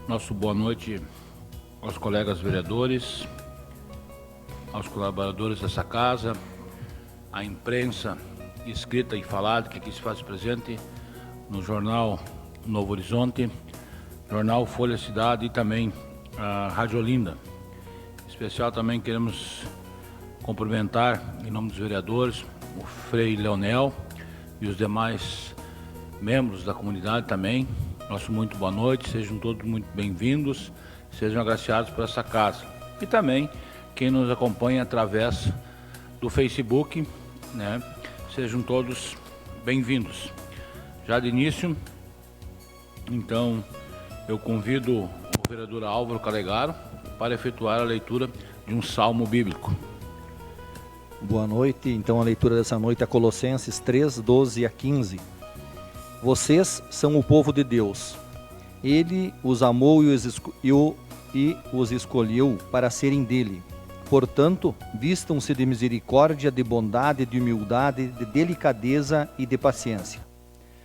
Nosso boa noite aos colegas vereadores, aos colaboradores dessa casa, à imprensa escrita e falada que aqui se faz presente no jornal Novo Horizonte, jornal Folha Cidade e também a Rádio Olinda. Em especial também queremos cumprimentar, em nome dos vereadores, o Frei Leonel e os demais membros da comunidade também. Nosso muito boa noite, sejam todos muito bem-vindos, sejam agraciados por essa casa. E também quem nos acompanha através do Facebook, né? Sejam todos bem-vindos. Já de início, então, eu convido o vereador Álvaro Calegaro para efetuar a leitura de um salmo bíblico. Boa noite. Então a leitura dessa noite é Colossenses 3, 12 a 15. Vocês são o povo de Deus. Ele os amou e os escolheu para serem dele. Portanto, vistam-se de misericórdia, de bondade, de humildade, de delicadeza e de paciência.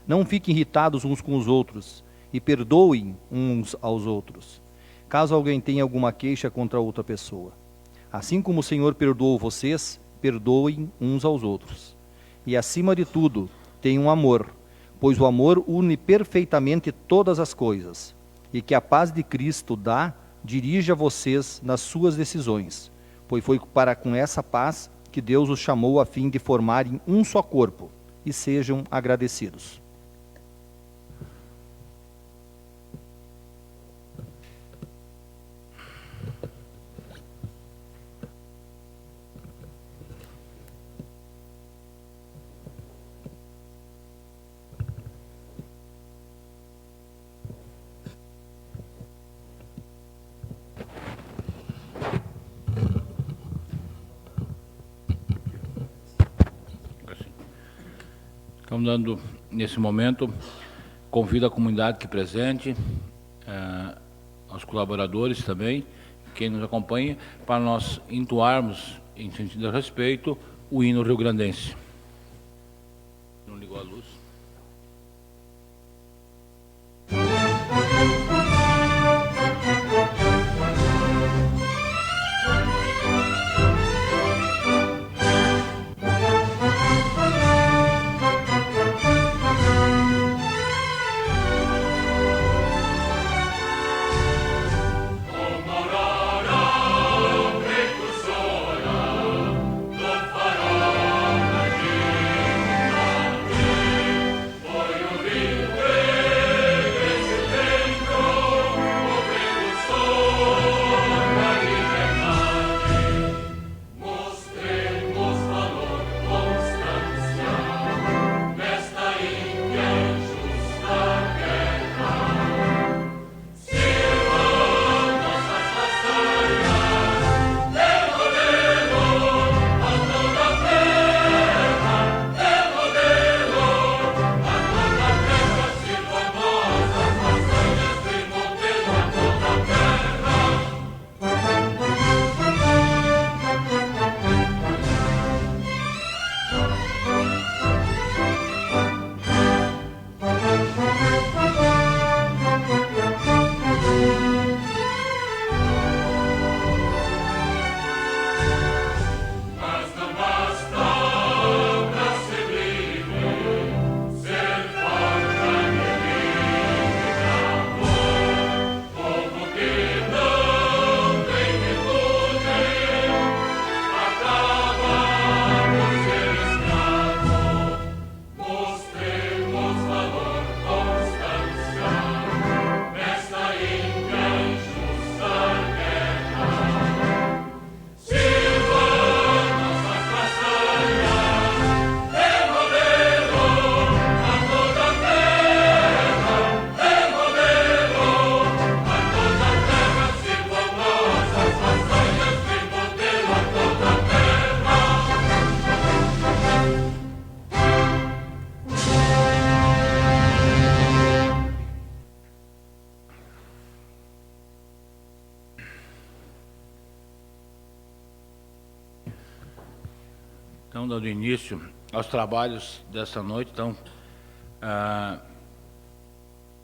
Não fiquem irritados uns com os outros e perdoem uns aos outros, caso alguém tenha alguma queixa contra outra pessoa. Assim como o Senhor perdoou vocês, perdoem uns aos outros. E acima de tudo, tenham amor, pois o amor une perfeitamente todas as coisas, e que a paz de Cristo dirija vocês nas suas decisões, pois foi para com essa paz que Deus os chamou a fim de formarem um só corpo, e sejam agradecidos. Estamos dando, nesse momento, convido a comunidade aqui presente, aos colaboradores também, quem nos acompanha, para nós entoarmos, em sentido de respeito, o hino rio-grandense. Não ligou a luz? Então, dando início aos trabalhos desta noite, então,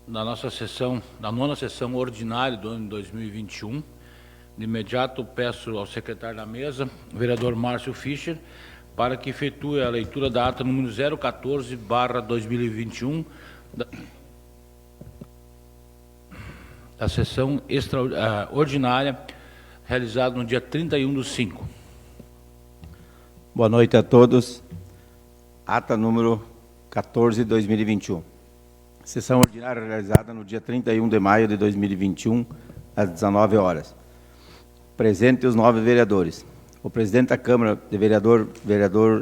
na nossa sessão, na nona sessão ordinária do ano de 2021. De imediato, peço ao secretário da mesa, o vereador Márcio Fischer, para que efetue a leitura da ata número 014/2021 da sessão ordinária realizada no dia 31/5. Boa noite a todos. Ata número 14/2021. Sessão ordinária realizada no dia 31 de maio de 2021, às 19 horas. Presente os 9 vereadores. O presidente da Câmara, vereador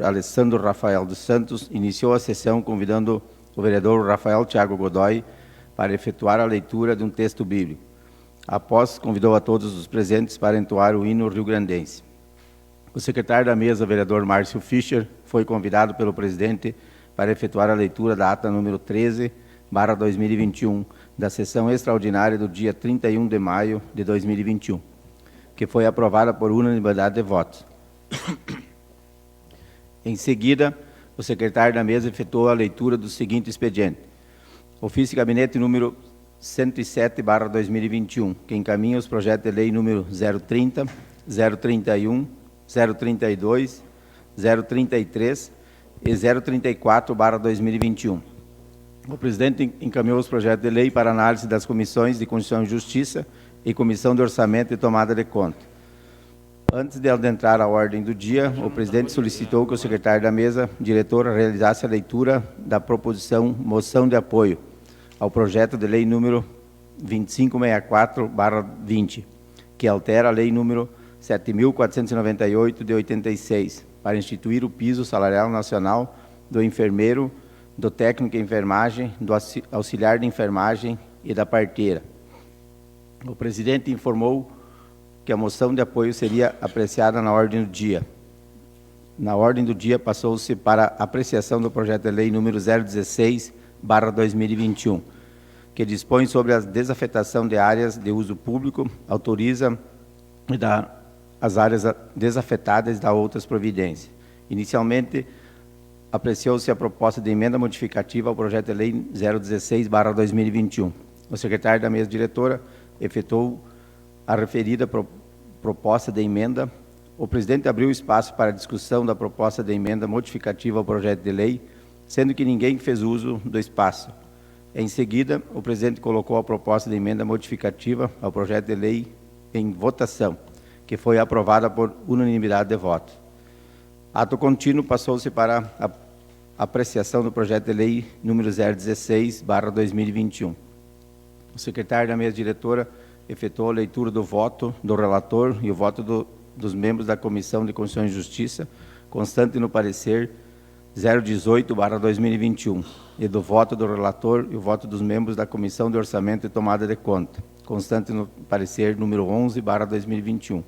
Alessandro Rafael dos Santos, iniciou a sessão convidando o vereador Rafael Thiago Godoy para efetuar a leitura de um texto bíblico. Após, convidou a todos os presentes para entoar o hino rio-grandense. O secretário da mesa, vereador Márcio Fischer, foi convidado pelo presidente para efetuar a leitura da ata número 13/2021, da sessão extraordinária do dia 31 de maio de 2021, que foi aprovada por unanimidade de votos. Em seguida, o secretário da mesa efetuou a leitura do seguinte expediente. Ofício Gabinete número 107/2021, que encaminha os projetos de lei número 030, 031, 032, 033 e 034/2021. O presidente encaminhou os projetos de lei para análise das comissões de Constituição e Justiça e Comissão de Orçamento e Tomada de Conta. Antes de adentrar a ordem do dia, o presidente solicitou que o secretário da mesa, diretor, realizasse a leitura da proposição moção de apoio ao projeto de lei número 2564/20, que altera a lei número 7.498 de 86, para instituir o piso salarial nacional do enfermeiro, do técnico de enfermagem, do auxiliar de enfermagem e da parteira. O presidente informou que a moção de apoio seria apreciada na ordem do dia. Na ordem do dia, passou-se para apreciação do projeto de lei número 016/2021, que dispõe sobre a desafetação de áreas de uso público, autoriza e dá as áreas desafetadas e dá outras providências. Inicialmente, apreciou-se a proposta de emenda modificativa ao projeto de lei 016/2021. O secretário da mesa diretora efetuou a referida proposta de emenda. O presidente abriu espaço para a discussão da proposta de emenda modificativa ao projeto de lei, sendo que ninguém fez uso do espaço. Em seguida, o presidente colocou a proposta de emenda modificativa ao projeto de lei em votação, que foi aprovada por unanimidade de votos. Ato contínuo, passou-se para a apreciação do projeto de lei número 016/2021. O secretário da mesa diretora efetuou a leitura do voto do relator e o voto dos membros da Comissão de Constituição e Justiça, constante no parecer 018/2021, e do voto do relator e o voto dos membros da Comissão de Orçamento e Tomada de Conta, constante no parecer número 11/2021.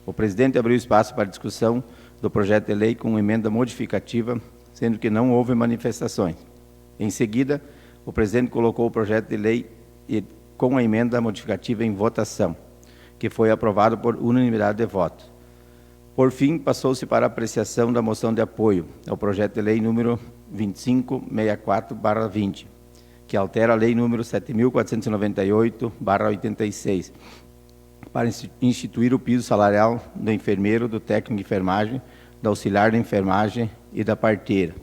O presidente abriu espaço para discussão do projeto de lei com emenda modificativa, sendo que não houve manifestações. Em seguida, o presidente colocou o projeto de lei com a emenda modificativa em votação, que foi aprovado por unanimidade de votos. Por fim, passou-se para a apreciação da moção de apoio ao projeto de lei número 2564/20, que altera a lei número 7.498/86, para instituir o piso salarial do enfermeiro, do técnico de enfermagem, do auxiliar de enfermagem e da parteira.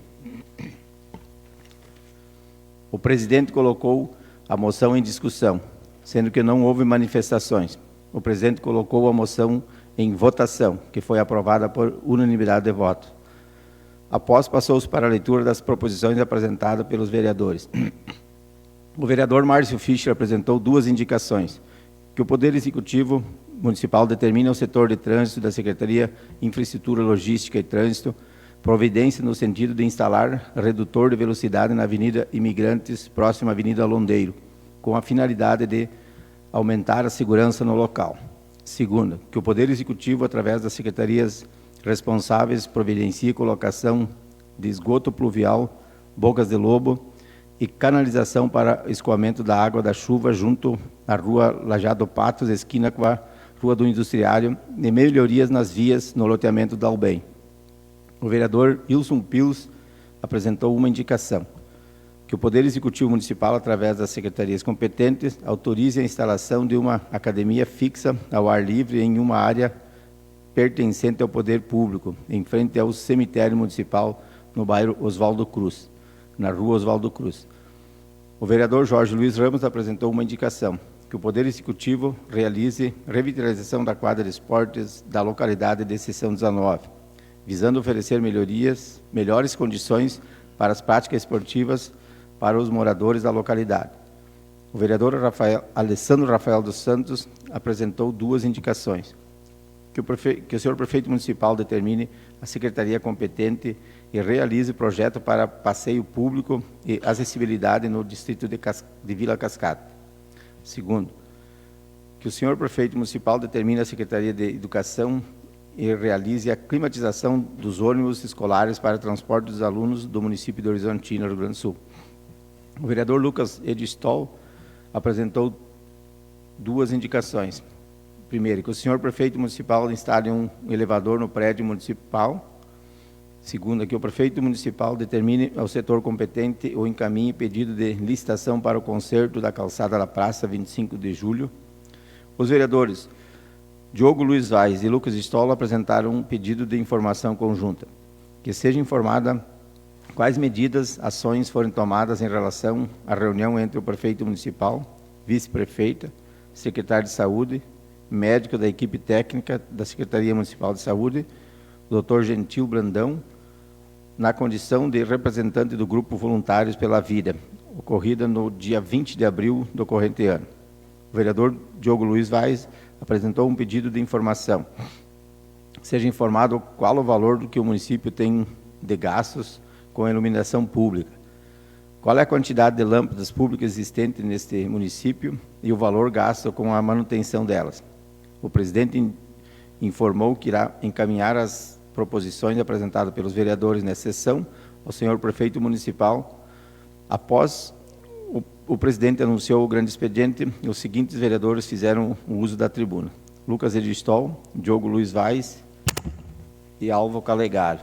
O presidente colocou a moção em discussão, sendo que não houve manifestações. O presidente colocou a moção em votação, que foi aprovada por unanimidade de votos. Após, passou-se para a leitura das proposições apresentadas pelos vereadores. O vereador Márcio Fischer apresentou 2 indicações: que o Poder Executivo Municipal determine ao setor de trânsito da Secretaria de Infraestrutura, Logística e Trânsito providência no sentido de instalar redutor de velocidade na Avenida Imigrantes, próxima à Avenida Londeiro, com a finalidade de aumentar a segurança no local. Segundo, que o Poder Executivo, através das secretarias responsáveis, providencie colocação de esgoto pluvial, bocas de lobo e canalização para escoamento da água da chuva junto à Rua Lajado Patos, esquina com a Rua do Industriário, e melhorias nas vias no loteamento da Albem. O vereador Wilson Pils apresentou uma indicação: que o Poder Executivo Municipal, através das secretarias competentes, autorize a instalação de uma academia fixa ao ar livre em uma área pertencente ao Poder Público, em frente ao cemitério municipal, no bairro Oswaldo Cruz, na rua Oswaldo Cruz. O vereador Jorge Luiz Ramos apresentou uma indicação, que o Poder Executivo realize revitalização da quadra de esportes da localidade de Seção 19, visando oferecer melhores condições para as práticas esportivas para os moradores da localidade. O vereador Alessandro Rafael dos Santos apresentou duas indicações. Que o senhor prefeito municipal determine a secretaria competente e realize projeto para passeio público e acessibilidade no distrito de Vila Cascata. Segundo, que o senhor prefeito municipal determine a Secretaria de Educação e realize a climatização dos ônibus escolares para transporte dos alunos do município de Horizontina, Rio Grande do Sul. O vereador Lucas Edistol apresentou duas indicações. Primeiro, que o senhor prefeito municipal instale um elevador no prédio municipal. Segundo, que o prefeito municipal determine ao setor competente ou encaminhe pedido de licitação para o conserto da calçada da Praça 25 de Julho. Os vereadores Diogo Luiz Vaz e Lucas Stoll apresentaram um pedido de informação conjunta, que seja informada quais medidas, ações foram tomadas em relação à reunião entre o prefeito municipal, vice-prefeita, secretário de saúde, médico da equipe técnica da Secretaria Municipal de Saúde, Dr. Gentil Brandão, na condição de representante do Grupo Voluntários pela Vida, ocorrida no dia 20 de abril do corrente ano. O vereador Diogo Luiz Vaz apresentou um pedido de informação. Seja informado qual o valor do que o município tem de gastos com a iluminação pública, qual é a quantidade de lâmpadas públicas existentes neste município e o valor gasto com a manutenção delas. O presidente informou que irá encaminhar as proposições apresentadas pelos vereadores nessa sessão ao senhor prefeito municipal. Após o presidente anunciou o grande expediente, os seguintes vereadores fizeram o uso da tribuna: Lucas Edistol, Diogo Luiz Vaz e Alvo Calegaro.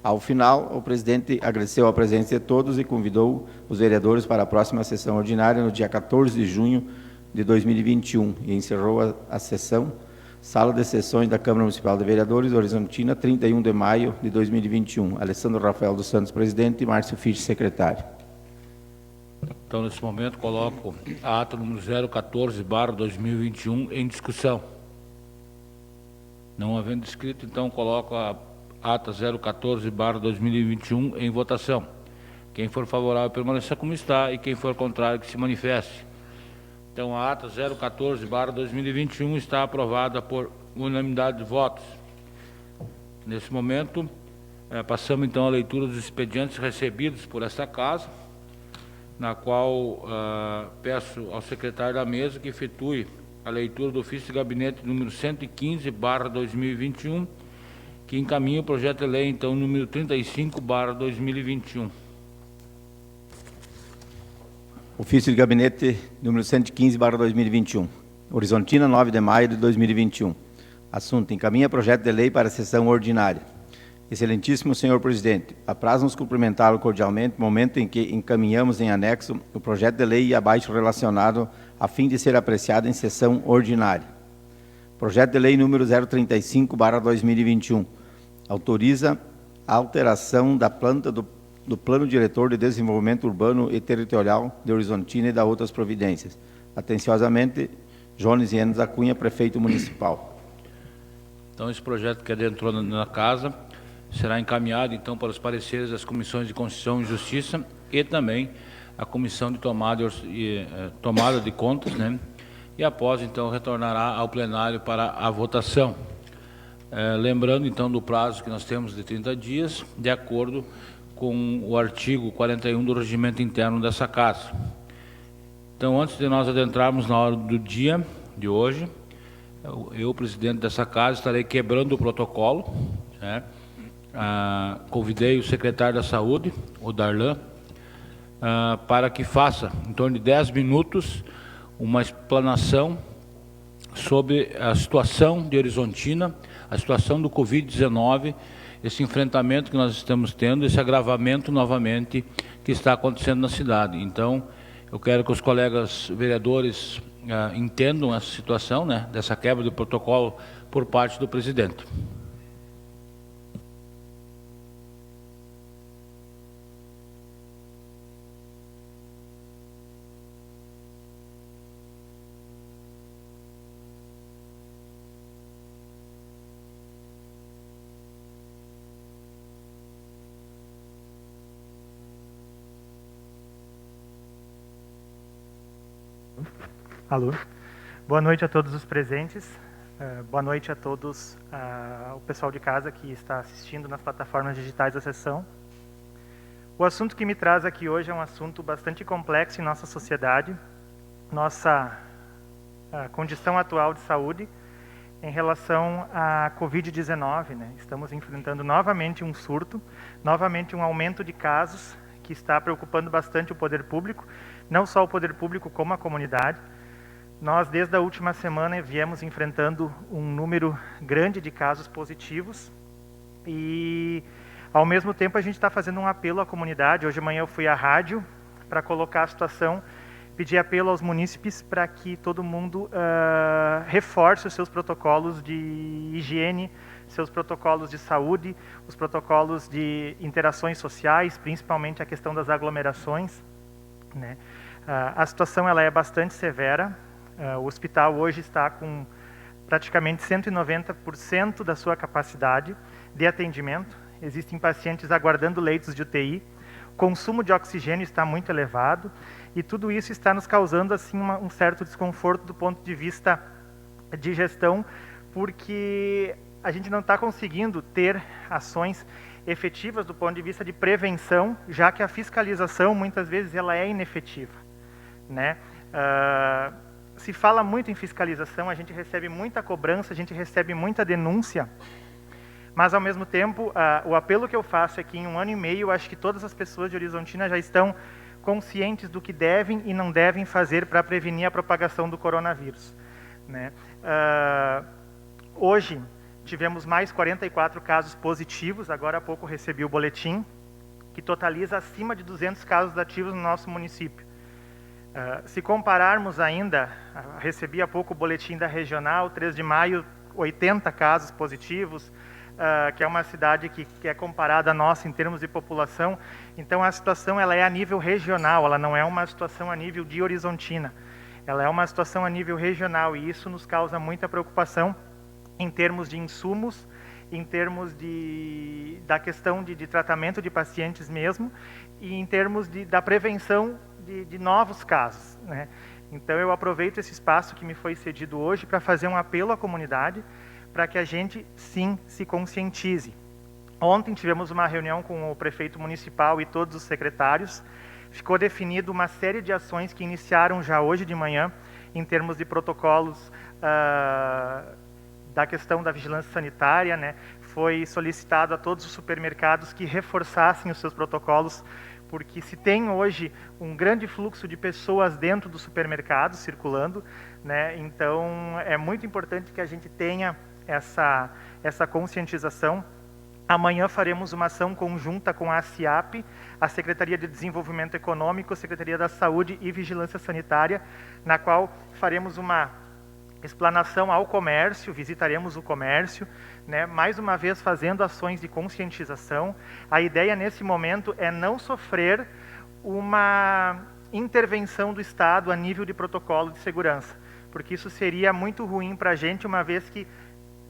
Ao final, o presidente agradeceu a presença de todos e convidou os vereadores para a próxima sessão ordinária no dia 14 de junho de 2021 e encerrou a sessão, Sala de Sessões da Câmara Municipal de Vereadores, Horizontina, 31 de maio de 2021. Alessandro Rafael dos Santos, presidente, e Márcio Fisch, secretário. Então, nesse momento, coloco a ata número 014/2021 em discussão. Não havendo escrito, então, coloco a ata 014/2021 em votação. Quem for favorável permaneça como está e quem for contrário que se manifeste. Então, a ata 014/2021 está aprovada por unanimidade de votos. Nesse momento, passamos então à leitura dos expedientes recebidos por esta casa, na qual peço ao secretário da mesa que efetue a leitura do ofício de gabinete número 115/2021, que encaminha o projeto de lei, então, número 35/2021. Ofício de gabinete número 115/2021. Horizontina, 9 de maio de 2021. Assunto: encaminha projeto de lei para a sessão ordinária. Excelentíssimo senhor presidente, apraz-nos cumprimentá-lo cordialmente, momento em que encaminhamos em anexo o projeto de lei abaixo relacionado, a fim de ser apreciado em sessão ordinária. Projeto de lei número 035/2021. Autoriza a alteração da planta do Plano Diretor de Desenvolvimento Urbano e Territorial de Horizontina e da outras providências. Atenciosamente, Jones Enes da Cunha, prefeito municipal. Então, esse projeto que adentrou na casa será encaminhado, então, para os pareceres das comissões de Constituição e Justiça e também a comissão de tomada de contas, né? E após, então, retornará ao plenário para a votação. Lembrando, então, do prazo que nós temos de 30 dias, de acordo com o artigo 41 do regimento interno dessa casa. Então, antes de nós adentrarmos na hora do dia de hoje, eu, presidente dessa casa, estarei quebrando o protocolo, né? Convidei o secretário da Saúde, o Darlan, para que faça, em torno de 10 minutos, uma explanação sobre a situação de Horizontina, a situação do Covid-19 esse enfrentamento que nós estamos tendo, esse agravamento novamente que está acontecendo na cidade. Então, eu quero que os colegas vereadores entendam essa situação, né, dessa quebra de protocolo por parte do presidente. Alô. Boa noite a todos os presentes. Boa noite a todos o pessoal de casa que está assistindo nas plataformas digitais da sessão. O assunto que me traz aqui hoje é um assunto bastante complexo em nossa sociedade, nossa condição atual de saúde em relação à Covid-19, né? Estamos enfrentando novamente um surto, novamente um aumento de casos que está preocupando bastante o poder público, não só o poder público como a comunidade. Nós, desde a última semana, viemos enfrentando um número grande de casos positivos e, ao mesmo tempo, a gente está fazendo um apelo à comunidade. Hoje de manhã eu fui à rádio para colocar a situação, pedir apelo aos munícipes para que todo mundo reforce os seus protocolos de higiene, seus protocolos de saúde, os protocolos de interações sociais, principalmente a questão das aglomerações, né? A situação ela é bastante severa. O hospital hoje está com praticamente 190% da sua capacidade de atendimento. Existem pacientes aguardando leitos de UTI. O consumo de oxigênio está muito elevado e tudo isso está nos causando assim um certo desconforto do ponto de vista de gestão, porque a gente não está conseguindo ter ações efetivas do ponto de vista de prevenção, já que a fiscalização muitas vezes ela é inefetiva, né? Se fala muito em fiscalização, a gente recebe muita cobrança, a gente recebe muita denúncia, mas ao mesmo tempo, o apelo que eu faço é que em 1 ano e meio, acho que todas as pessoas de Horizontina já estão conscientes do que devem e não devem fazer para prevenir a propagação do coronavírus, né? Hoje tivemos mais 44 casos positivos, agora há pouco recebi o boletim, que totaliza acima de 200 casos ativos no nosso município. Se compararmos ainda, recebi há pouco o boletim da regional, 3 de maio, 80 casos positivos, que é uma cidade que é comparada à nossa em termos de população. Então a situação ela é a nível regional, ela não é uma situação a nível de Horizontina. Ela é uma situação a nível regional e isso nos causa muita preocupação em termos de insumos, em termos da questão de tratamento de pacientes mesmo e em termos da prevenção de novos casos, né? Então eu aproveito esse espaço que me foi cedido hoje para fazer um apelo à comunidade para que a gente sim se conscientize. Ontem tivemos uma reunião com o prefeito municipal e todos os secretários, ficou definido uma série de ações que iniciaram já hoje de manhã em termos de protocolos da questão da vigilância sanitária, né? Foi solicitado a todos os supermercados que reforçassem os seus protocolos, porque se tem hoje um grande fluxo de pessoas dentro do supermercado circulando, né? Então é muito importante que a gente tenha essa conscientização. Amanhã faremos uma ação conjunta com a ACIAP, a Secretaria de Desenvolvimento Econômico, a Secretaria da Saúde e Vigilância Sanitária, na qual faremos uma explanação ao comércio, visitaremos o comércio, né, mais uma vez fazendo ações de conscientização. A ideia nesse momento é não sofrer uma intervenção do Estado a nível de protocolo de segurança, porque isso seria muito ruim para a gente, uma vez que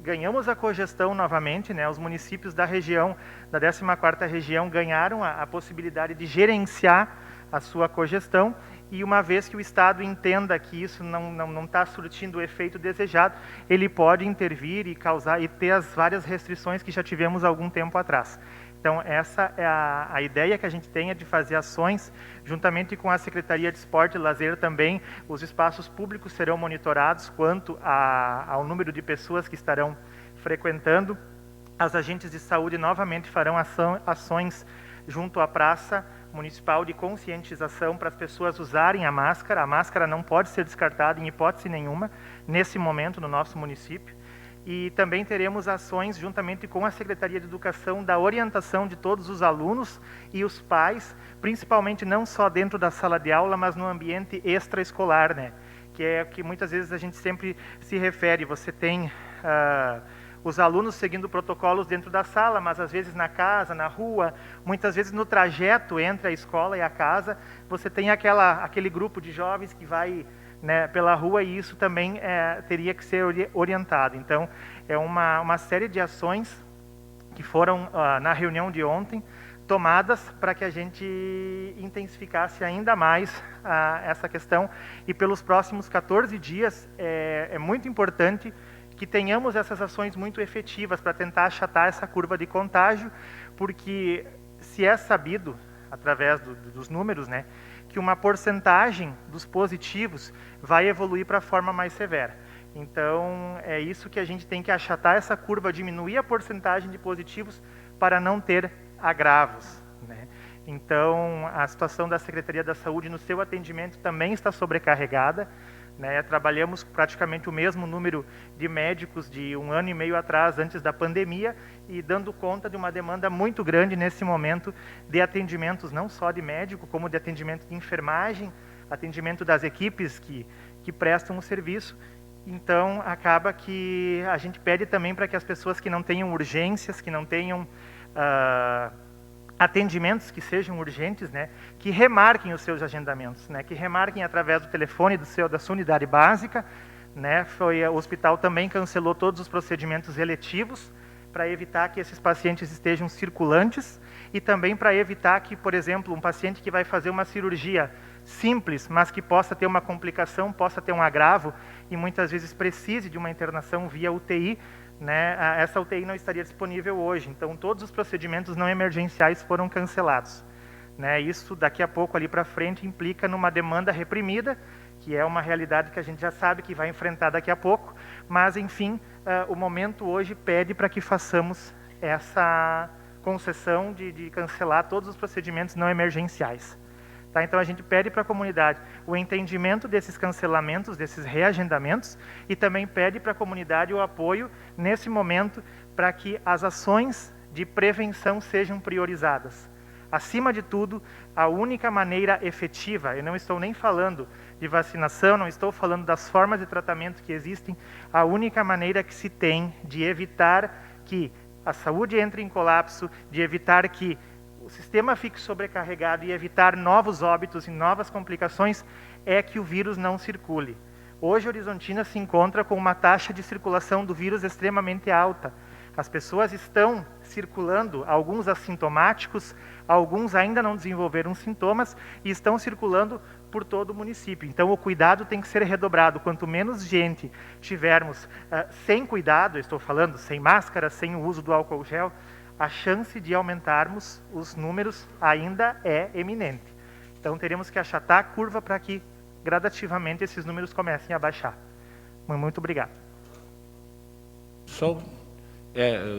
ganhamos a cogestão novamente, né, os municípios da região, da 14ª região, ganharam a possibilidade de gerenciar a sua cogestão, e uma vez que o Estado entenda que isso não está surtindo o efeito desejado, ele pode intervir e causar e ter as várias restrições que já tivemos há algum tempo atrás. Então essa é a ideia que a gente tem, é de fazer ações, juntamente com a Secretaria de Esporte e Lazer também, os espaços públicos serão monitorados quanto ao número de pessoas que estarão frequentando. As agentes de saúde novamente farão ações junto à praça municipal de conscientização para as pessoas usarem a máscara. A máscara não pode ser descartada em hipótese nenhuma nesse momento no nosso município. e também teremos ações juntamente com a Secretaria de Educação da orientação de todos os alunos e os pais, principalmente não só dentro da sala de aula, mas no ambiente extraescolar, né? Que é que muitas vezes a gente sempre se refere. Você tem os alunos seguindo protocolos dentro da sala, mas às vezes na casa, na rua, muitas vezes no trajeto entre a escola e a casa, você tem aquele grupo de jovens que vai, né, pela rua, e isso também teria que ser orientado. Então, é uma série de ações que foram, na reunião de ontem, tomadas para que a gente intensificasse ainda mais essa questão. E pelos próximos 14 dias, é muito importante que tenhamos essas ações muito efetivas para tentar achatar essa curva de contágio, porque se é sabido, através dos números, né, que uma porcentagem dos positivos vai evoluir para a forma mais severa. Então, é isso que a gente tem que achatar essa curva, diminuir a porcentagem de positivos para não ter agravos, né? Então, a situação da Secretaria da Saúde no seu atendimento também está sobrecarregada, né? Trabalhamos praticamente o mesmo número de médicos de 1 ano e meio atrás, antes da pandemia, e dando conta de uma demanda muito grande nesse momento de atendimentos, não só de médico, como de atendimento de enfermagem, atendimento das equipes que prestam o serviço. Então, acaba que a gente pede também para que as pessoas que não tenham urgências, que não tenham atendimentos que sejam urgentes, né, que remarquem os seus agendamentos, né, que remarquem através do telefone da sua unidade básica, né. O hospital também cancelou todos os procedimentos eletivos para evitar que esses pacientes estejam circulantes e também para evitar que, por exemplo, um paciente que vai fazer uma cirurgia simples, mas que possa ter uma complicação, possa ter um agravo e muitas vezes precise de uma internação via UTI, né, essa UTI não estaria disponível hoje. Então, todos os procedimentos não emergenciais foram cancelados, né. Isso, daqui a pouco, ali para frente, implica numa demanda reprimida, que é uma realidade que a gente já sabe que vai enfrentar daqui a pouco, mas, enfim, o momento hoje pede para que façamos essa concessão de cancelar todos os procedimentos não emergenciais. Tá? Então, a gente pede para a comunidade o entendimento desses cancelamentos, desses reagendamentos, e também pede para a comunidade o apoio, nesse momento, para que as ações de prevenção sejam priorizadas. Acima de tudo, a única maneira efetiva, eu não estou nem falando de vacinação, não estou falando das formas de tratamento que existem, a única maneira que se tem de evitar que a saúde entre em colapso, de evitar que o sistema fique sobrecarregado e evitar novos óbitos e novas complicações, é que o vírus não circule. Hoje, Horizontina se encontra com uma taxa de circulação do vírus extremamente alta. As pessoas estão circulando, alguns assintomáticos, alguns ainda não desenvolveram sintomas e estão circulando por todo o município. Então, o cuidado tem que ser redobrado. Quanto menos gente tivermos sem cuidado, estou falando sem máscara, sem o uso do álcool gel, a chance de aumentarmos os números ainda é eminente. Então, teremos que achatar a curva para que, gradativamente, esses números comecem a baixar. Muito obrigado.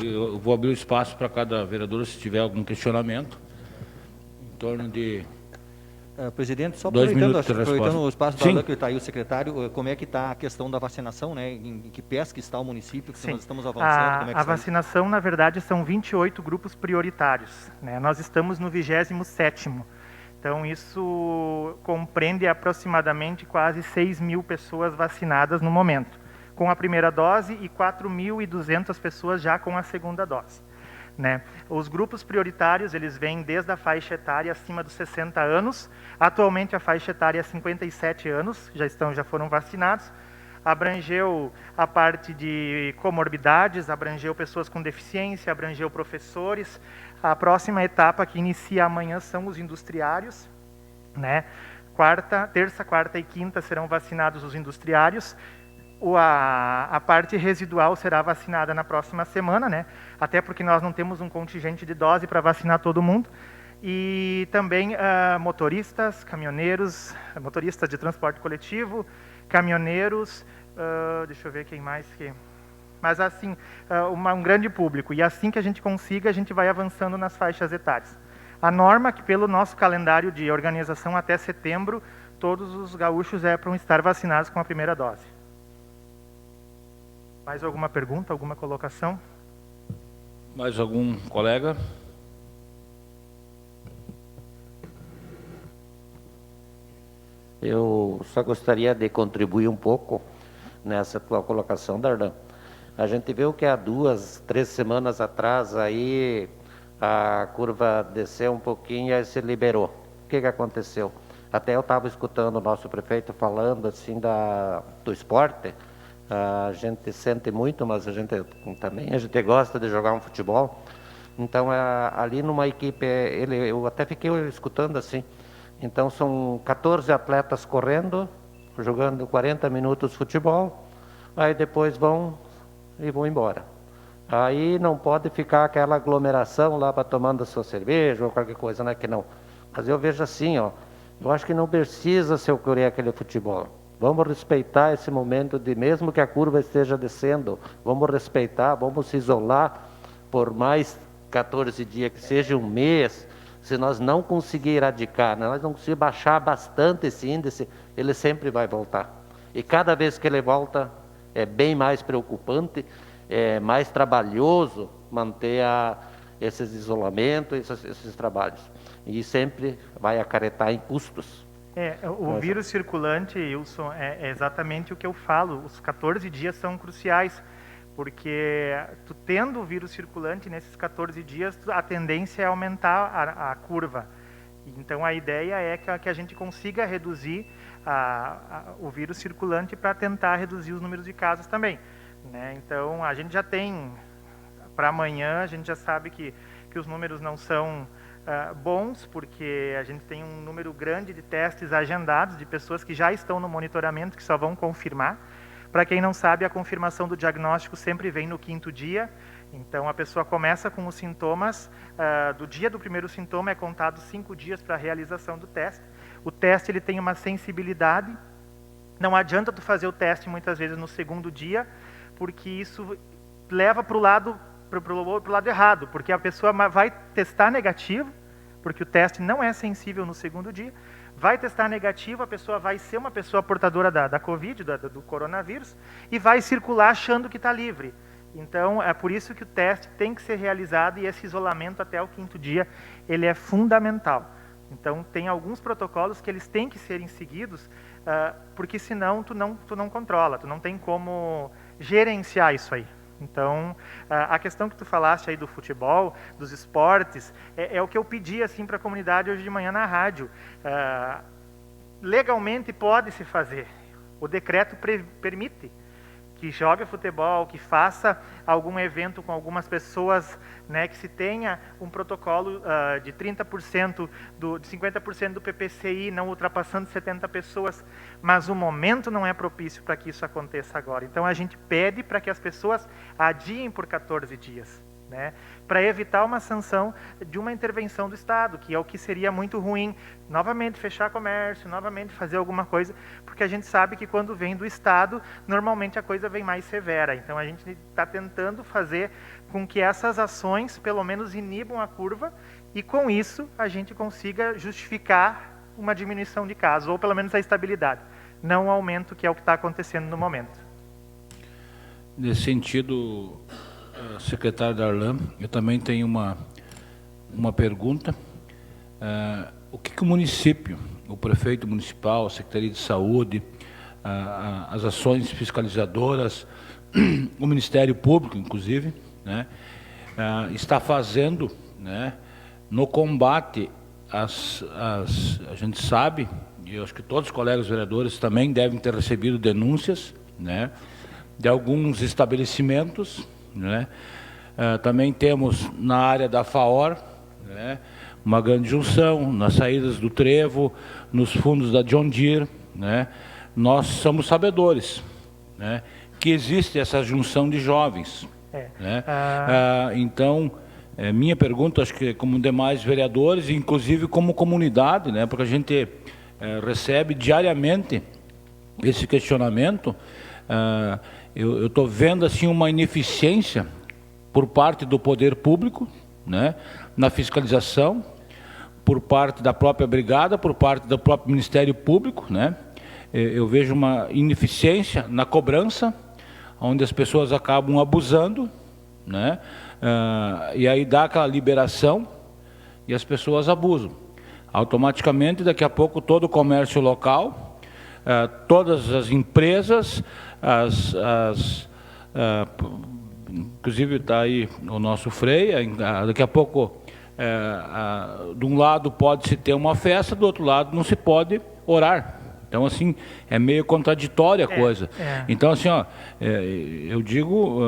Eu vou abrir o espaço para cada vereador, se tiver algum questionamento, em torno de... Presidente, só 2 aproveitando, minutos de aproveitando o espaço Sim. que está aí o secretário, como é que está a questão da vacinação, né? Em que pés que está o município, que nós estamos avançando? Como é que A está vacinação, na verdade, são 28 grupos prioritários, né? Nós estamos no 27º. Então, isso compreende aproximadamente quase 6 mil pessoas vacinadas no momento, com a primeira dose, e 4.200 pessoas já com a segunda dose, né? Os grupos prioritários, eles vêm desde a faixa etária acima dos 60 anos, atualmente a faixa etária é 57 anos, já foram vacinados, abrangeu a parte de comorbidades, abrangeu pessoas com deficiência, abrangeu professores. A próxima etapa, que inicia amanhã, são os industriários, né? Terça, quarta e quinta serão vacinados os industriários. A parte residual será vacinada na próxima semana, né? Até porque nós não temos um contingente de dose para vacinar todo mundo. E também motoristas, caminhoneiros, motoristas de transporte coletivo, caminhoneiros, deixa eu ver quem mais que... Mas assim, um grande público. E assim que a gente consiga, a gente vai avançando nas faixas etárias. A norma, que pelo nosso calendário de organização até setembro, todos os gaúchos vão estar vacinados com a primeira dose. Mais alguma pergunta, alguma colocação? Mais algum colega? Eu só gostaria de contribuir um pouco nessa tua colocação, Darlan. A gente viu que há 2, 3 semanas atrás aí a curva desceu um pouquinho e se liberou. O que aconteceu? Até eu estava escutando o nosso prefeito falando assim do esporte. A gente sente muito, mas a gente gosta de jogar um futebol. Então ali numa equipe, eu até fiquei escutando assim. Então são 14 atletas correndo, jogando 40 minutos futebol, aí depois vão embora. Aí não pode ficar aquela aglomeração lá para tomando a sua cerveja ou qualquer coisa, né, que não. Mas eu vejo assim, ó, eu acho que não precisa se ocorrer aquele futebol. Vamos respeitar esse momento de, mesmo que a curva esteja descendo, vamos respeitar, vamos se isolar por mais 14 dias, que seja um mês. Se nós não conseguir erradicar, nós não conseguir baixar bastante esse índice, ele sempre vai voltar. E cada vez que ele volta, é bem mais preocupante, é mais trabalhoso manter esses isolamentos, esses trabalhos. E sempre vai acarretar em custos. O vírus circulante, Wilson, é exatamente o que eu falo. Os 14 dias são cruciais, porque tu tendo o vírus circulante nesses 14 dias, a tendência é aumentar a curva. Então a ideia é que a gente consiga reduzir o vírus circulante para tentar reduzir os números de casos também, né? Então a gente já tem, para amanhã, a gente já sabe que os números não são bons, porque a gente tem um número grande de testes agendados, de pessoas que já estão no monitoramento, que só vão confirmar. Para quem não sabe, a confirmação do diagnóstico sempre vem no 5º dia. Então, a pessoa começa com os sintomas, do dia do primeiro sintoma é contado 5 dias para a realização do teste. O teste ele tem uma sensibilidade, não adianta tu fazer o teste muitas vezes no 2º dia, porque isso leva para o lado errado, porque a pessoa vai testar negativo, porque o teste não é sensível no 2º dia, vai testar negativo, a pessoa vai ser uma pessoa portadora da Covid, do coronavírus, e vai circular achando que está livre. Então, é por isso que o teste tem que ser realizado e esse isolamento até o 5º dia, ele é fundamental. Então, tem alguns protocolos que eles têm que serem seguidos, porque senão tu não controla, tu não tem como gerenciar isso aí. Então, a questão que tu falaste aí do futebol, dos esportes, é o que eu pedi assim, para a comunidade hoje de manhã na rádio. Legalmente pode-se fazer, o decreto permite que jogue futebol, que faça algum evento com algumas pessoas, né, que se tenha um protocolo de 30%, de 50% do PPCI, não ultrapassando 70 pessoas, mas o momento não é propício para que isso aconteça agora. Então a gente pede para que as pessoas adiem por 14 dias, né, para evitar uma sanção de uma intervenção do Estado, que é o que seria muito ruim, novamente fechar comércio, novamente fazer alguma coisa, porque a gente sabe que quando vem do Estado, normalmente a coisa vem mais severa. Então a gente está tentando fazer com que essas ações pelo menos inibam a curva e com isso a gente consiga justificar uma diminuição de casos, ou pelo menos a estabilidade, não o aumento que é o que está acontecendo no momento. Nesse sentido, secretário Darlan, eu também tenho uma pergunta. O que o município, o prefeito municipal, a Secretaria de Saúde, as ações fiscalizadoras, o Ministério Público, inclusive, né, está fazendo, né, no combate a gente sabe, e eu acho que todos os colegas vereadores também devem ter recebido denúncias, né, de alguns estabelecimentos, né? Também temos na área da FAOR, né, uma grande junção, nas saídas do Trevo, nos fundos da John Deere, né? Nós somos sabedores, né, que existe essa junção de jovens. Né? Então, minha pergunta, acho que como demais vereadores, inclusive como comunidade, né, porque a gente recebe diariamente esse questionamento, eu estou vendo assim uma ineficiência por parte do poder público, né, na fiscalização, por parte da própria brigada, por parte do próprio Ministério Público, né. Eu vejo uma ineficiência na cobrança, onde as pessoas acabam abusando, né? E aí dá aquela liberação e as pessoas abusam. Automaticamente, daqui a pouco, todo o comércio local, todas as empresas, inclusive está aí o nosso Frei, daqui a pouco, de um lado pode-se ter uma festa, do outro lado não se pode orar. Então, assim, é meio contraditória a coisa. Então, assim, ó, eu digo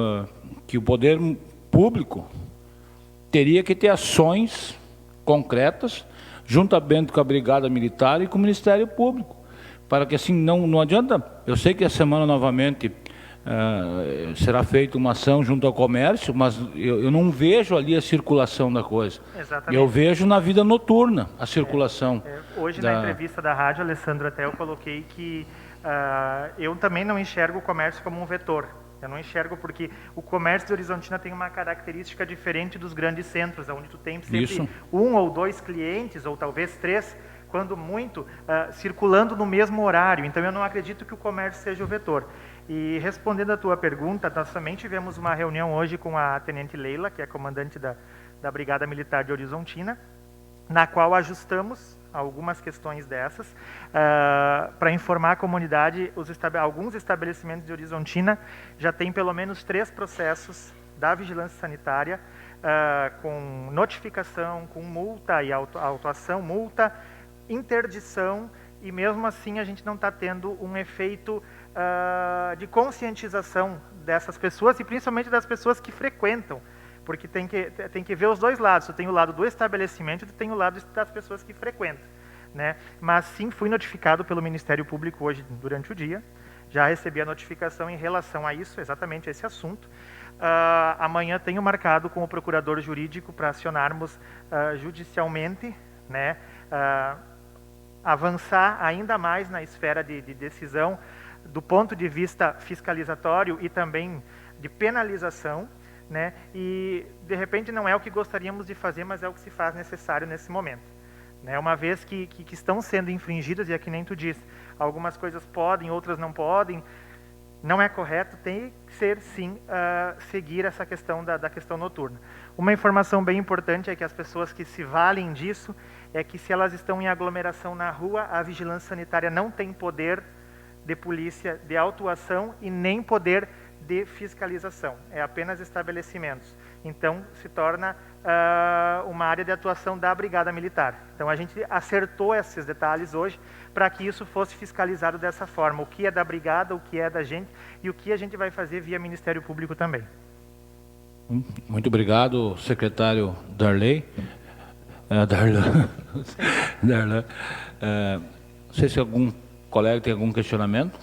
que o poder público teria que ter ações concretas, juntamente com a Brigada Militar e com o Ministério Público, para que, assim, não adianta. Eu sei que a semana, novamente, será feita uma ação junto ao comércio, mas eu não vejo ali a circulação da coisa. Exatamente. Eu vejo na vida noturna a circulação. Hoje, na entrevista da rádio, Alessandro, até eu coloquei que eu também não enxergo o comércio como um vetor. Eu não enxergo porque o comércio de Horizontina tem uma característica diferente dos grandes centros, onde tu tem sempre um ou dois clientes, ou talvez três, quando muito, circulando no mesmo horário. Então, eu não acredito que o comércio seja o vetor. E respondendo à tua pergunta, nós também tivemos uma reunião hoje com a Tenente Leila, que é comandante da Brigada Militar de Horizontina, na qual ajustamos algumas questões dessas, para informar a comunidade. Alguns estabelecimentos de Horizontina já têm pelo menos 3 processos da vigilância sanitária, com notificação, com multa e autuação, multa, interdição, e mesmo assim a gente não está tendo um efeito de conscientização dessas pessoas, e principalmente das pessoas que frequentam, porque tem que ver os dois lados. Tu tem o lado do estabelecimento e tu tem o lado das pessoas que frequentam, né? Mas sim, fui notificado pelo Ministério Público hoje durante o dia, já recebi a notificação em relação a isso, exatamente esse assunto. Amanhã tenho marcado com o procurador jurídico para acionarmos judicialmente, né? Avançar ainda mais na esfera de decisão do ponto de vista fiscalizatório e também de penalização, né? E de repente não é o que gostaríamos de fazer, mas é o que se faz necessário nesse momento, né? Uma vez que estão sendo infringidas, e é que nem tu disse, algumas coisas podem, outras não podem, não é correto, tem que ser sim seguir essa questão da questão noturna. Uma informação bem importante é que as pessoas que se valem disso, é que se elas estão em aglomeração na rua, a vigilância sanitária não tem poder de polícia de autuação e nem poder de fiscalização. É apenas estabelecimentos. Então, se torna uma área de atuação da Brigada Militar. Então, a gente acertou esses detalhes hoje para que isso fosse fiscalizado dessa forma. O que é da Brigada, o que é da gente e o que a gente vai fazer via Ministério Público também. Muito obrigado, secretário Darley. Darlan. Não sei se algum colega tem algum questionamento.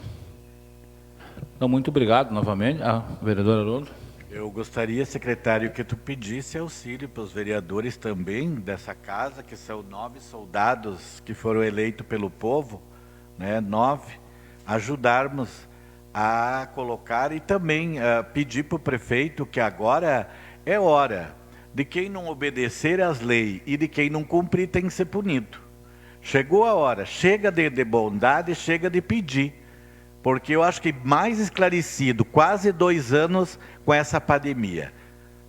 Então, muito obrigado novamente. Vereador Haroldo. Eu gostaria, secretário, que tu pedisse auxílio para os vereadores também dessa casa, que são 9 soldados que foram eleitos pelo povo, né, 9, ajudarmos a colocar e também pedir para o prefeito que agora é hora de quem não obedecer às leis e de quem não cumprir tem que ser punido. Chegou a hora, chega de bondade, chega de pedir. Porque eu acho que mais esclarecido, quase 2 anos com essa pandemia,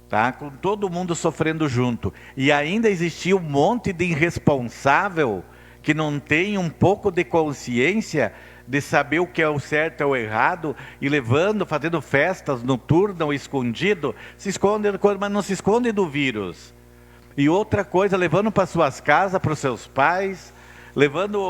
tá? Com todo mundo sofrendo junto. E ainda existia um monte de irresponsável que não tem um pouco de consciência de saber o que é o certo e o errado, e levando, fazendo festas noturnas ou escondido, se esconde, mas não se esconde do vírus. E outra coisa, levando para suas casas, para os seus pais, levando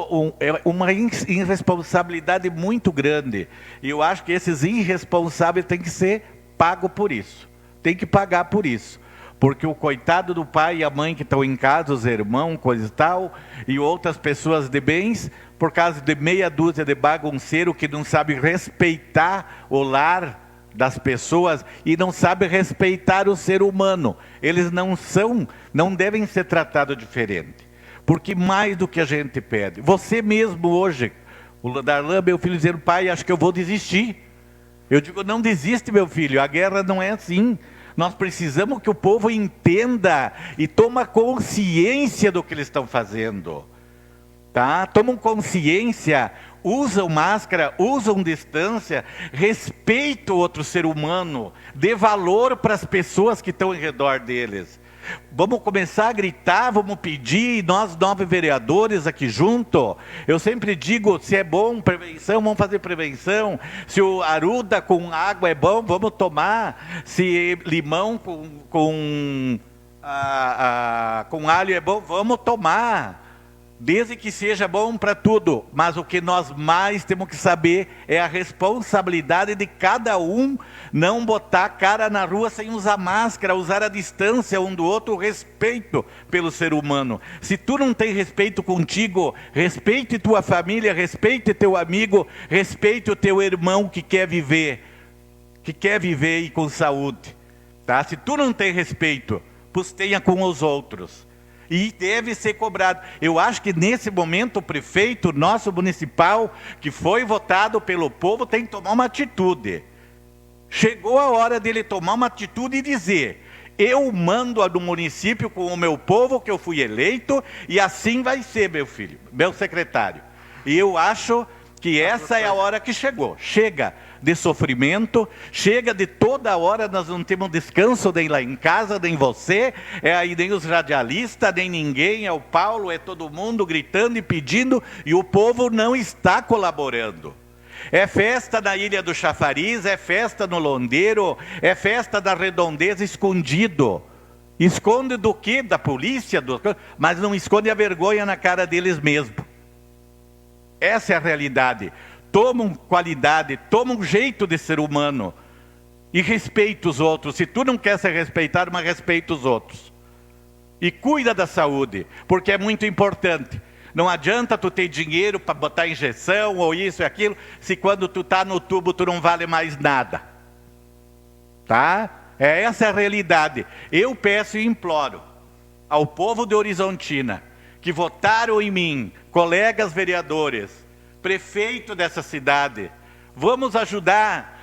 uma irresponsabilidade muito grande. E eu acho que esses irresponsáveis têm que ser pagos por isso. Tem que pagar por isso. Porque o coitado do pai e a mãe que estão em casa, os irmãos, coisa e tal, e outras pessoas de bens, por causa de meia dúzia de bagunceiro que não sabe respeitar o lar das pessoas e não sabe respeitar o ser humano. Eles não devem ser tratados diferente. Porque mais do que a gente pede, você mesmo hoje, o Darlan, meu filho, dizendo, pai, acho que eu vou desistir. Eu digo, não desiste, meu filho, a guerra não é assim. Nós precisamos que o povo entenda e tome consciência do que eles estão fazendo. Tá? Tomam consciência usam máscara, usam distância, respeita o outro ser humano, dê valor para as pessoas que estão em redor deles. Vamos começar a gritar, vamos pedir, nós 9 vereadores aqui junto, eu sempre digo, se é bom prevenção, vamos fazer prevenção, se o aruda com água é bom, vamos tomar, se limão com alho é bom, vamos tomar, desde que seja bom para tudo. Mas o que nós mais temos que saber é a responsabilidade de cada um não botar a cara na rua sem usar máscara, usar a distância um do outro, o respeito pelo ser humano. Se tu não tem respeito contigo, respeite tua família, respeite teu amigo, respeite o teu irmão que quer viver e com saúde. Tá? Se tu não tem respeito, pois tenha com os outros. E deve ser cobrado. Eu acho que nesse momento o prefeito nosso municipal, que foi votado pelo povo, tem que tomar uma atitude. Chegou a hora dele tomar uma atitude e dizer: eu mando no município com o meu povo que eu fui eleito, e assim vai ser, meu filho, meu secretário. E eu acho que essa é a hora que chegou. Chega de sofrimento, chega de toda hora, nós não temos descanso nem lá em casa, nem você, aí nem os radialistas, nem ninguém, é o Paulo, é todo mundo gritando e pedindo, e o povo não está colaborando. É festa na Ilha do Chafariz, é festa no Londeiro, é festa da Redondeza escondido. Esconde do quê? Da polícia? Mas não esconde a vergonha na cara deles mesmo. Essa é a realidade. Toma qualidade, toma um jeito de ser humano e respeita os outros. Se tu não quer ser respeitado, mas respeita os outros. E cuida da saúde, porque é muito importante. Não adianta tu ter dinheiro para botar injeção ou isso e aquilo, se quando tu está no tubo tu não vale mais nada. Tá? Essa é a realidade. Eu peço e imploro ao povo de Horizontina, que votaram em mim, colegas vereadores, prefeito dessa cidade, vamos ajudar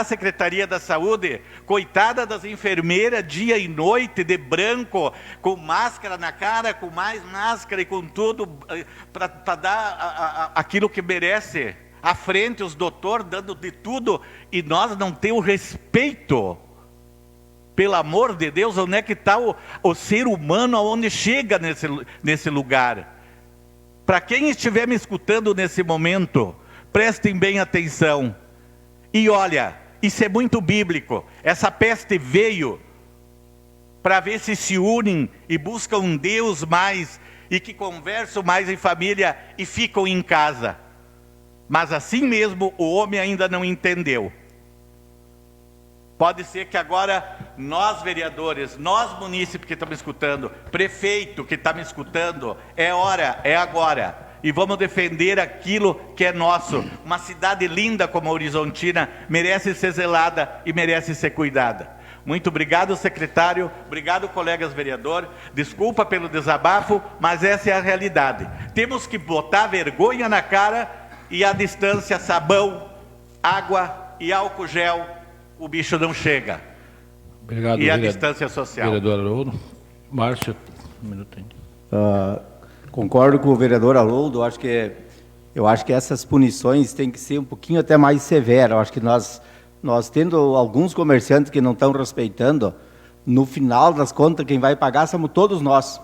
a Secretaria da Saúde, coitada das enfermeiras, dia e noite, de branco, com máscara na cara, com mais máscara e com tudo, para dar aquilo que merece, à frente os doutores dando de tudo, e nós não temos respeito. Pelo amor de Deus, onde é que está o ser humano, aonde chega nesse lugar? Para quem estiver me escutando nesse momento, prestem bem atenção. E olha, isso é muito bíblico. Essa peste veio para ver se unem e buscam um Deus mais, e que conversam mais em família e ficam em casa. Mas assim mesmo o homem ainda não entendeu. Pode ser que agora nós vereadores, nós munícipes que estamos me escutando, prefeito que está me escutando, é hora, é agora. E vamos defender aquilo que é nosso. Uma cidade linda como a Horizontina merece ser zelada e merece ser cuidada. Muito obrigado, secretário. Obrigado, colegas vereadores. Desculpa pelo desabafo, mas essa é a realidade. Temos que botar vergonha na cara e a distância, sabão, água e álcool gel, o bicho não chega. Obrigado, e a distância social. Vereador Haroldo. Márcio, um minuto ainda. Concordo com o vereador Haroldo. Eu acho que essas punições têm que ser um pouquinho até mais severas. Eu acho que nós tendo alguns comerciantes que não estão respeitando, no final das contas, quem vai pagar somos todos nós.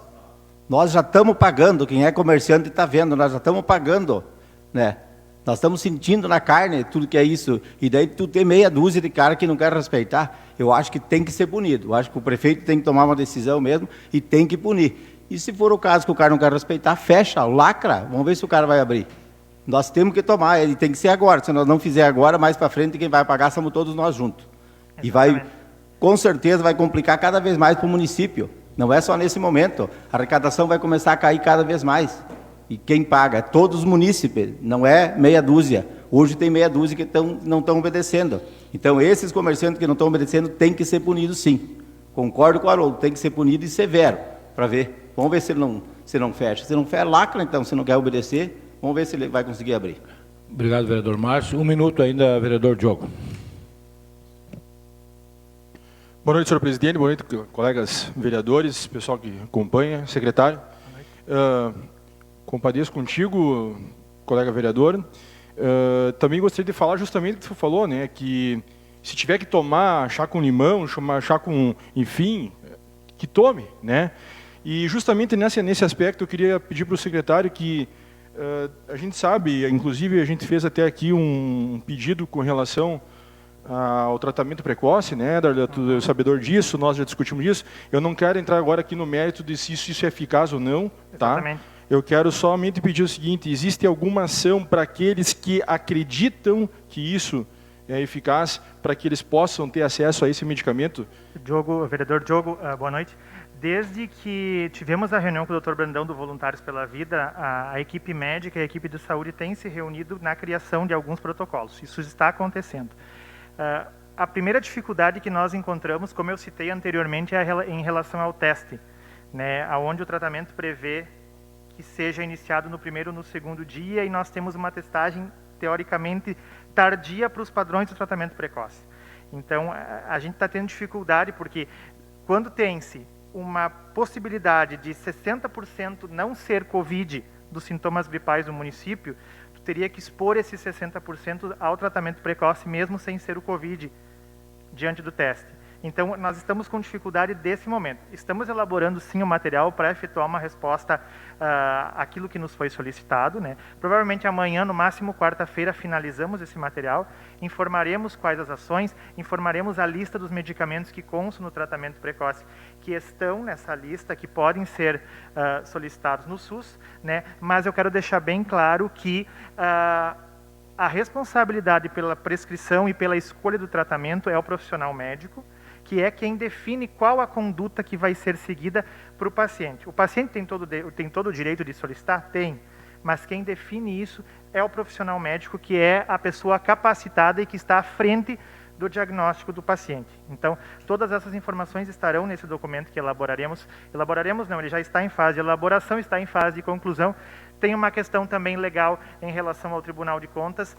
Nós já estamos pagando, quem é comerciante está vendo, nós já estamos pagando, né? Nós estamos sentindo na carne tudo que é isso, e daí tu tem meia dúzia de cara que não quer respeitar. Eu acho que tem que ser punido. Eu acho que o prefeito tem que tomar uma decisão mesmo e tem que punir. E se for o caso que o cara não quer respeitar, fecha, lacra, vamos ver se o cara vai abrir. Nós temos que tomar, ele tem que ser agora. Se nós não fizer agora, mais para frente, quem vai pagar somos todos nós juntos. E vai, com certeza, vai complicar cada vez mais para o município. Não é só nesse momento. A arrecadação vai começar a cair cada vez mais. E quem paga? Todos os munícipes, não é meia dúzia. Hoje tem meia dúzia que não estão obedecendo. Então, esses comerciantes que não estão obedecendo têm que ser punidos, sim. Concordo com o Haroldo, tem que ser punido e severo, para ver. Vamos ver se não fecha. Se não fecha, lacra, então, se não quer obedecer, vamos ver se ele vai conseguir abrir. Obrigado, vereador Márcio. Um minuto ainda, vereador Diogo. Boa noite, senhor presidente. Boa noite, colegas vereadores, pessoal que acompanha, secretário. Compadeço contigo colega vereador. Também gostaria de falar justamente o que você falou, né, que se tiver que tomar chá com limão, chá com, enfim, que tome, né? E justamente nesse aspecto eu queria pedir para o secretário que a gente sabe, inclusive a gente fez até aqui um pedido com relação ao tratamento precoce, né, tu é sabedor disso, nós já discutimos isso. Eu não quero entrar agora aqui no mérito de se isso é eficaz ou não, tá? Exatamente. Eu quero somente pedir o seguinte: existe alguma ação para aqueles que acreditam que isso é eficaz, para que eles possam ter acesso a esse medicamento? Vereador Diogo, boa noite. Desde que tivemos a reunião com o Dr. Brandão do Voluntários pela Vida, a equipe médica e a equipe de saúde tem se reunido na criação de alguns protocolos. Isso está acontecendo. A primeira dificuldade que nós encontramos, como eu citei anteriormente, é em relação ao teste, né, onde o tratamento prevê que seja iniciado no primeiro ou no segundo dia, e nós temos uma testagem, teoricamente, tardia para os padrões do tratamento precoce. Então, a gente está tendo dificuldade, porque quando tem-se uma possibilidade de 60% não ser Covid dos sintomas gripais do município, tu teria que expor esses 60% ao tratamento precoce, mesmo sem ser o Covid, diante do teste. Então, nós estamos com dificuldade desse momento. Estamos elaborando, sim, o material para efetuar uma resposta àquilo que nos foi solicitado, né? Provavelmente amanhã, no máximo quarta-feira, finalizamos esse material, informaremos quais as ações, informaremos a lista dos medicamentos que constam no tratamento precoce, que estão nessa lista, que podem ser solicitados no SUS, né? Mas eu quero deixar bem claro que a responsabilidade pela prescrição e pela escolha do tratamento é o profissional médico, que é quem define qual a conduta que vai ser seguida para o paciente. O paciente tem todo o direito de solicitar? Tem. Mas quem define isso é o profissional médico, que é a pessoa capacitada e que está à frente do diagnóstico do paciente. Então, todas essas informações estarão nesse documento que elaboraremos. Elaboraremos não, ele já está em fase de elaboração, está em fase de conclusão. Tem uma questão também legal em relação ao Tribunal de Contas,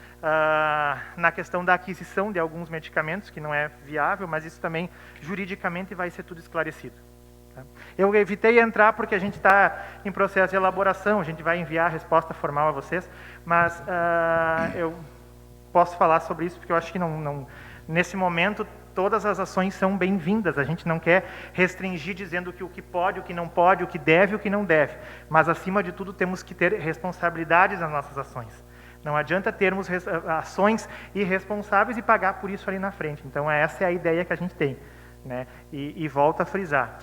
na questão da aquisição de alguns medicamentos, que não é viável, mas isso também juridicamente vai ser tudo esclarecido. Tá? Eu evitei entrar porque a gente está em processo de elaboração, a gente vai enviar a resposta formal a vocês, mas eu posso falar sobre isso porque eu acho que nesse momento todas as ações são bem-vindas. A gente não quer restringir dizendo que o que pode, o que não pode, o que deve, o que não deve. Mas, acima de tudo, temos que ter responsabilidades nas nossas ações. Não adianta termos ações irresponsáveis e pagar por isso ali na frente. Então, essa é a ideia que a gente tem, né? E volto a frisar.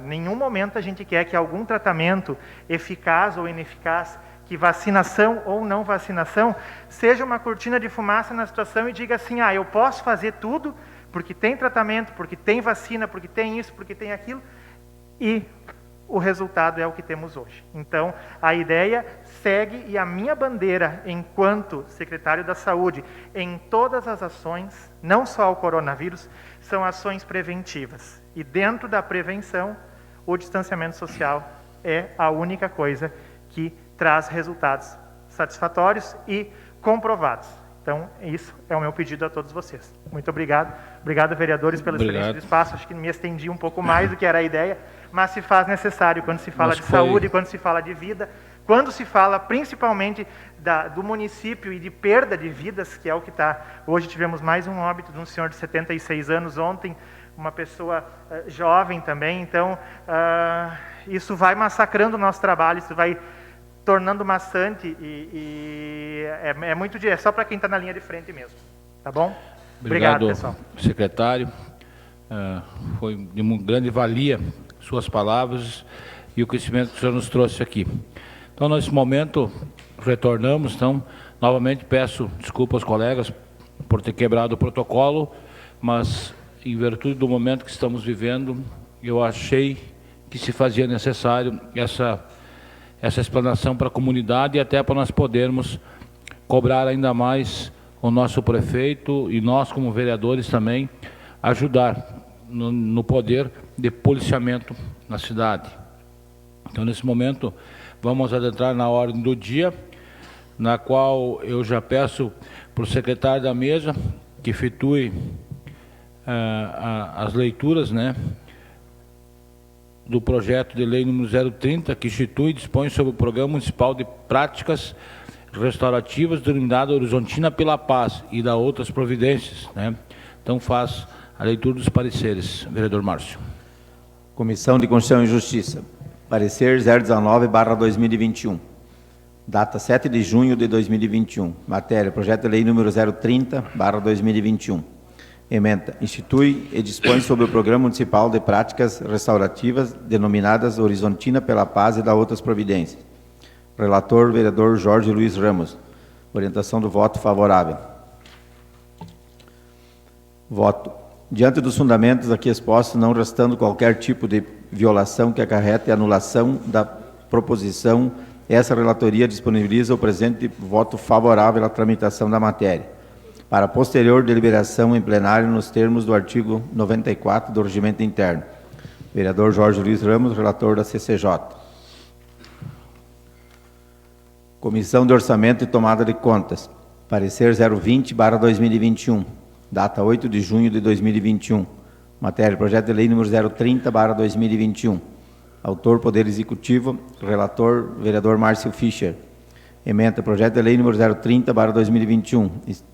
Nenhum momento a gente quer que algum tratamento eficaz ou ineficaz, que vacinação ou não vacinação, seja uma cortina de fumaça na situação e diga assim: eu posso fazer tudo, porque tem tratamento, porque tem vacina, porque tem isso, porque tem aquilo, e o resultado é o que temos hoje. Então, a ideia segue, e a minha bandeira, enquanto secretário da Saúde, em todas as ações, não só o coronavírus, são ações preventivas. E dentro da prevenção, o distanciamento social é a única coisa que traz resultados satisfatórios e comprovados. Então, isso é o meu pedido a todos vocês. Muito obrigado. Obrigado, vereadores, pela experiência do espaço. Acho que me estendi um pouco mais do que era a ideia, mas se faz necessário quando se fala de saúde, quando se fala de vida, quando se fala principalmente do município e de perda de vidas, que é o que está... Hoje tivemos mais um óbito de um senhor de 76 anos, ontem uma pessoa jovem também. Então, isso vai massacrando o nosso trabalho, isso vai tornando maçante e é só para quem está na linha de frente mesmo. Tá bom? Obrigado, pessoal. Secretário. Foi de grande valia suas palavras e o conhecimento que o senhor nos trouxe aqui. Então, nesse momento, retornamos. Então, novamente peço desculpa aos colegas por ter quebrado o protocolo, mas, em virtude do momento que estamos vivendo, eu achei que se fazia necessário essa explanação para a comunidade e até para nós podermos cobrar ainda mais o nosso prefeito e nós, como vereadores, também ajudar no poder de policiamento na cidade. Então, nesse momento, vamos adentrar na ordem do dia, na qual eu já peço para o secretário da mesa que efetue as leituras, né, do projeto de lei número 030, que institui e dispõe sobre o Programa Municipal de Práticas restaurativas denominada Horizontina pela Paz e da outras providências, né? Então faz a leitura dos pareceres, vereador Márcio. Comissão de Constituição e Justiça. Parecer 019/2021. Data 7 de junho de 2021. Matéria: projeto de lei número 030/2021. Ementa: institui e dispõe sobre o Programa Municipal de Práticas Restaurativas, denominadas Horizontina pela Paz e da outras providências. Relator: vereador Jorge Luiz Ramos. Orientação do voto favorável. Voto. Diante dos fundamentos aqui expostos, não restando qualquer tipo de violação que acarrete a anulação da proposição, essa relatoria disponibiliza o presente voto favorável à tramitação da matéria, para posterior deliberação em plenário nos termos do artigo 94 do Regimento Interno. Vereador Jorge Luiz Ramos, relator da CCJ. Comissão de Orçamento e Tomada de Contas. Parecer 020/2021. Data 8 de junho de 2021. Matéria: projeto de lei número 030/2021. Autor: Poder Executivo. Relator: vereador Márcio Fischer. Ementa: projeto de lei número 030/2021.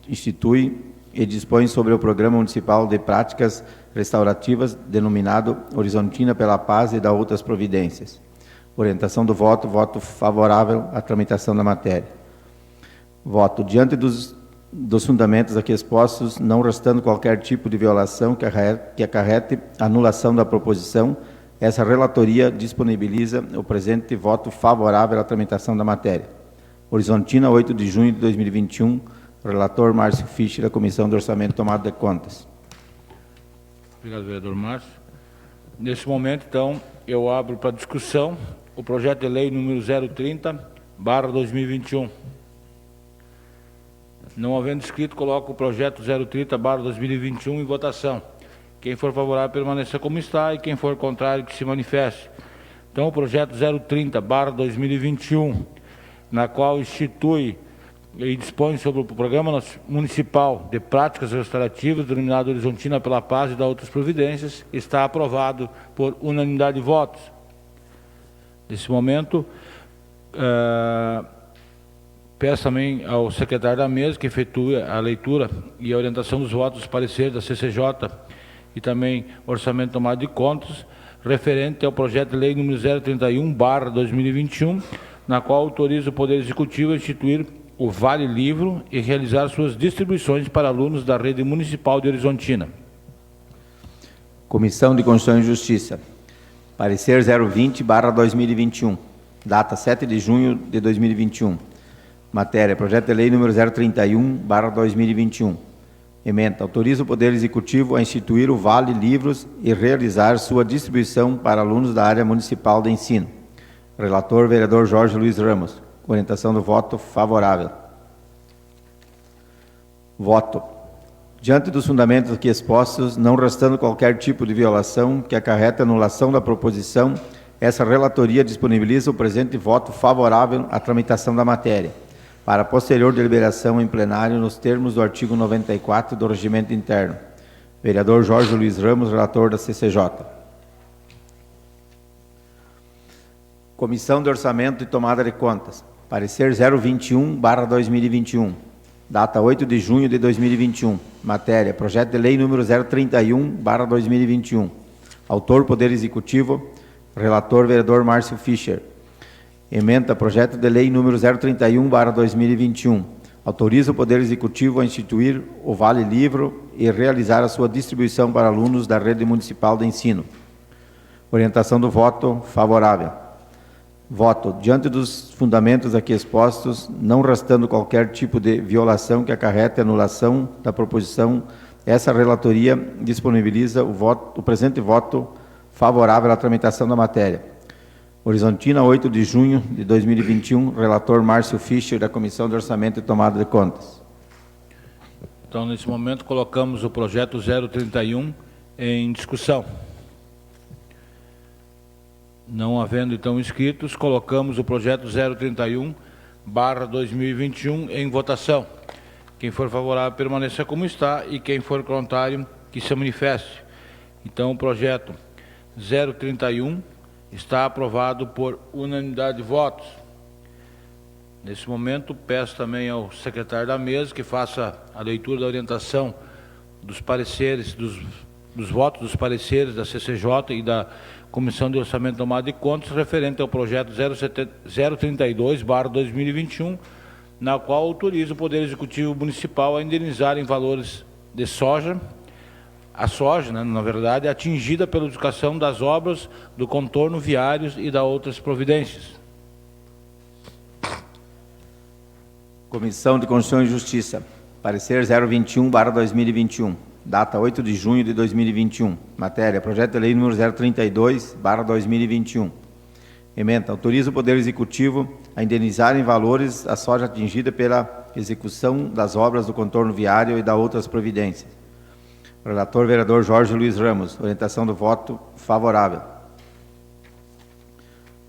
Institui e dispõe sobre o Programa Municipal de Práticas Restaurativas, denominado Horizontina pela Paz e da outras providências. Orientação do voto: voto favorável à tramitação da matéria. Voto. Diante dos fundamentos aqui expostos, não restando qualquer tipo de violação que acarrete a anulação da proposição, essa relatoria disponibiliza o presente voto favorável à tramitação da matéria. Horizontina, 8 de junho de 2021. Relator Márcio Fischer, da Comissão de Orçamento e Tomada de Contas. Obrigado, vereador Márcio. Nesse momento, então, eu abro para discussão o projeto de lei número 030/2021. Não havendo inscrito, coloco o projeto 030/2021 em votação. Quem for favorável, permaneça como está, e quem for contrário, que se manifeste. Então, o projeto 030/2021, na qual institui e dispõe sobre o Programa Municipal de Práticas Restaurativas, denominado Horizontina pela Paz e da outras providências, está aprovado por unanimidade de votos. Nesse momento, peço também ao secretário da mesa que efetue a leitura e a orientação dos votos dos pareceres da CCJ e também orçamento tomado de contas, referente ao projeto de lei número 031/2021, na qual autoriza o Poder Executivo a instituir o Vale Livro e realizar suas distribuições para alunos da rede municipal de Horizontina. Comissão de Constituição e Justiça. Parecer 020/2021. Data 7 de junho de 2021. Matéria: projeto de lei número 031/2021. Ementa: autoriza o Poder Executivo a instituir o Vale Livros e realizar sua distribuição para alunos da área municipal de ensino. Relator: vereador Jorge Luiz Ramos. Orientação do voto favorável. Voto. Diante dos fundamentos aqui expostos, não restando qualquer tipo de violação que acarrete a anulação da proposição, essa relatoria disponibiliza o presente voto favorável à tramitação da matéria, para posterior deliberação em plenário nos termos do artigo 94 do Regimento Interno. Vereador Jorge Luiz Ramos, relator da CCJ. Comissão de Orçamento e Tomada de Contas. Parecer 021/2021. Data 8 de junho de 2021. Matéria: projeto de lei número 031/2021. Autor: Poder Executivo. Relator: vereador Márcio Fischer. Ementa: projeto de lei número 031/2021. Autoriza o Poder Executivo a instituir o Vale Livro e realizar a sua distribuição para alunos da rede municipal de ensino. Orientação do voto favorável. Voto. Diante dos fundamentos aqui expostos, não restando qualquer tipo de violação que acarrete a anulação da proposição, essa relatoria disponibiliza o presente voto favorável à tramitação da matéria. Horizontina, 8 de junho de 2021. Relator Márcio Fischer, da Comissão de Orçamento e Tomada de Contas. Então, nesse momento, colocamos o projeto 031 em discussão. Não havendo, então, inscritos, colocamos o projeto 031/2021 em votação. Quem for favorável, permaneça como está, e quem for contrário, que se manifeste. Então, o projeto 031 está aprovado por unanimidade de votos. Nesse momento, peço também ao secretário da mesa que faça a leitura da orientação dos pareceres, dos votos dos pareceres da CCJ e da Comissão de Orçamento e Tomada de Contas referente ao projeto 032/2021, na qual autoriza o Poder Executivo Municipal a indenizar em valores de soja, a soja, né, na verdade, atingida pela execução das obras do contorno viários e da outras providências. Comissão de Constituição e Justiça. Parecer 021/2021. Data 8 de junho de 2021. Matéria: Projeto de Lei número 032/2021. Ementa: autoriza o Poder Executivo a indenizar em valores a soja atingida pela execução das obras do contorno viário e da outras providências. Relator vereador Jorge Luiz Ramos. Orientação do voto favorável.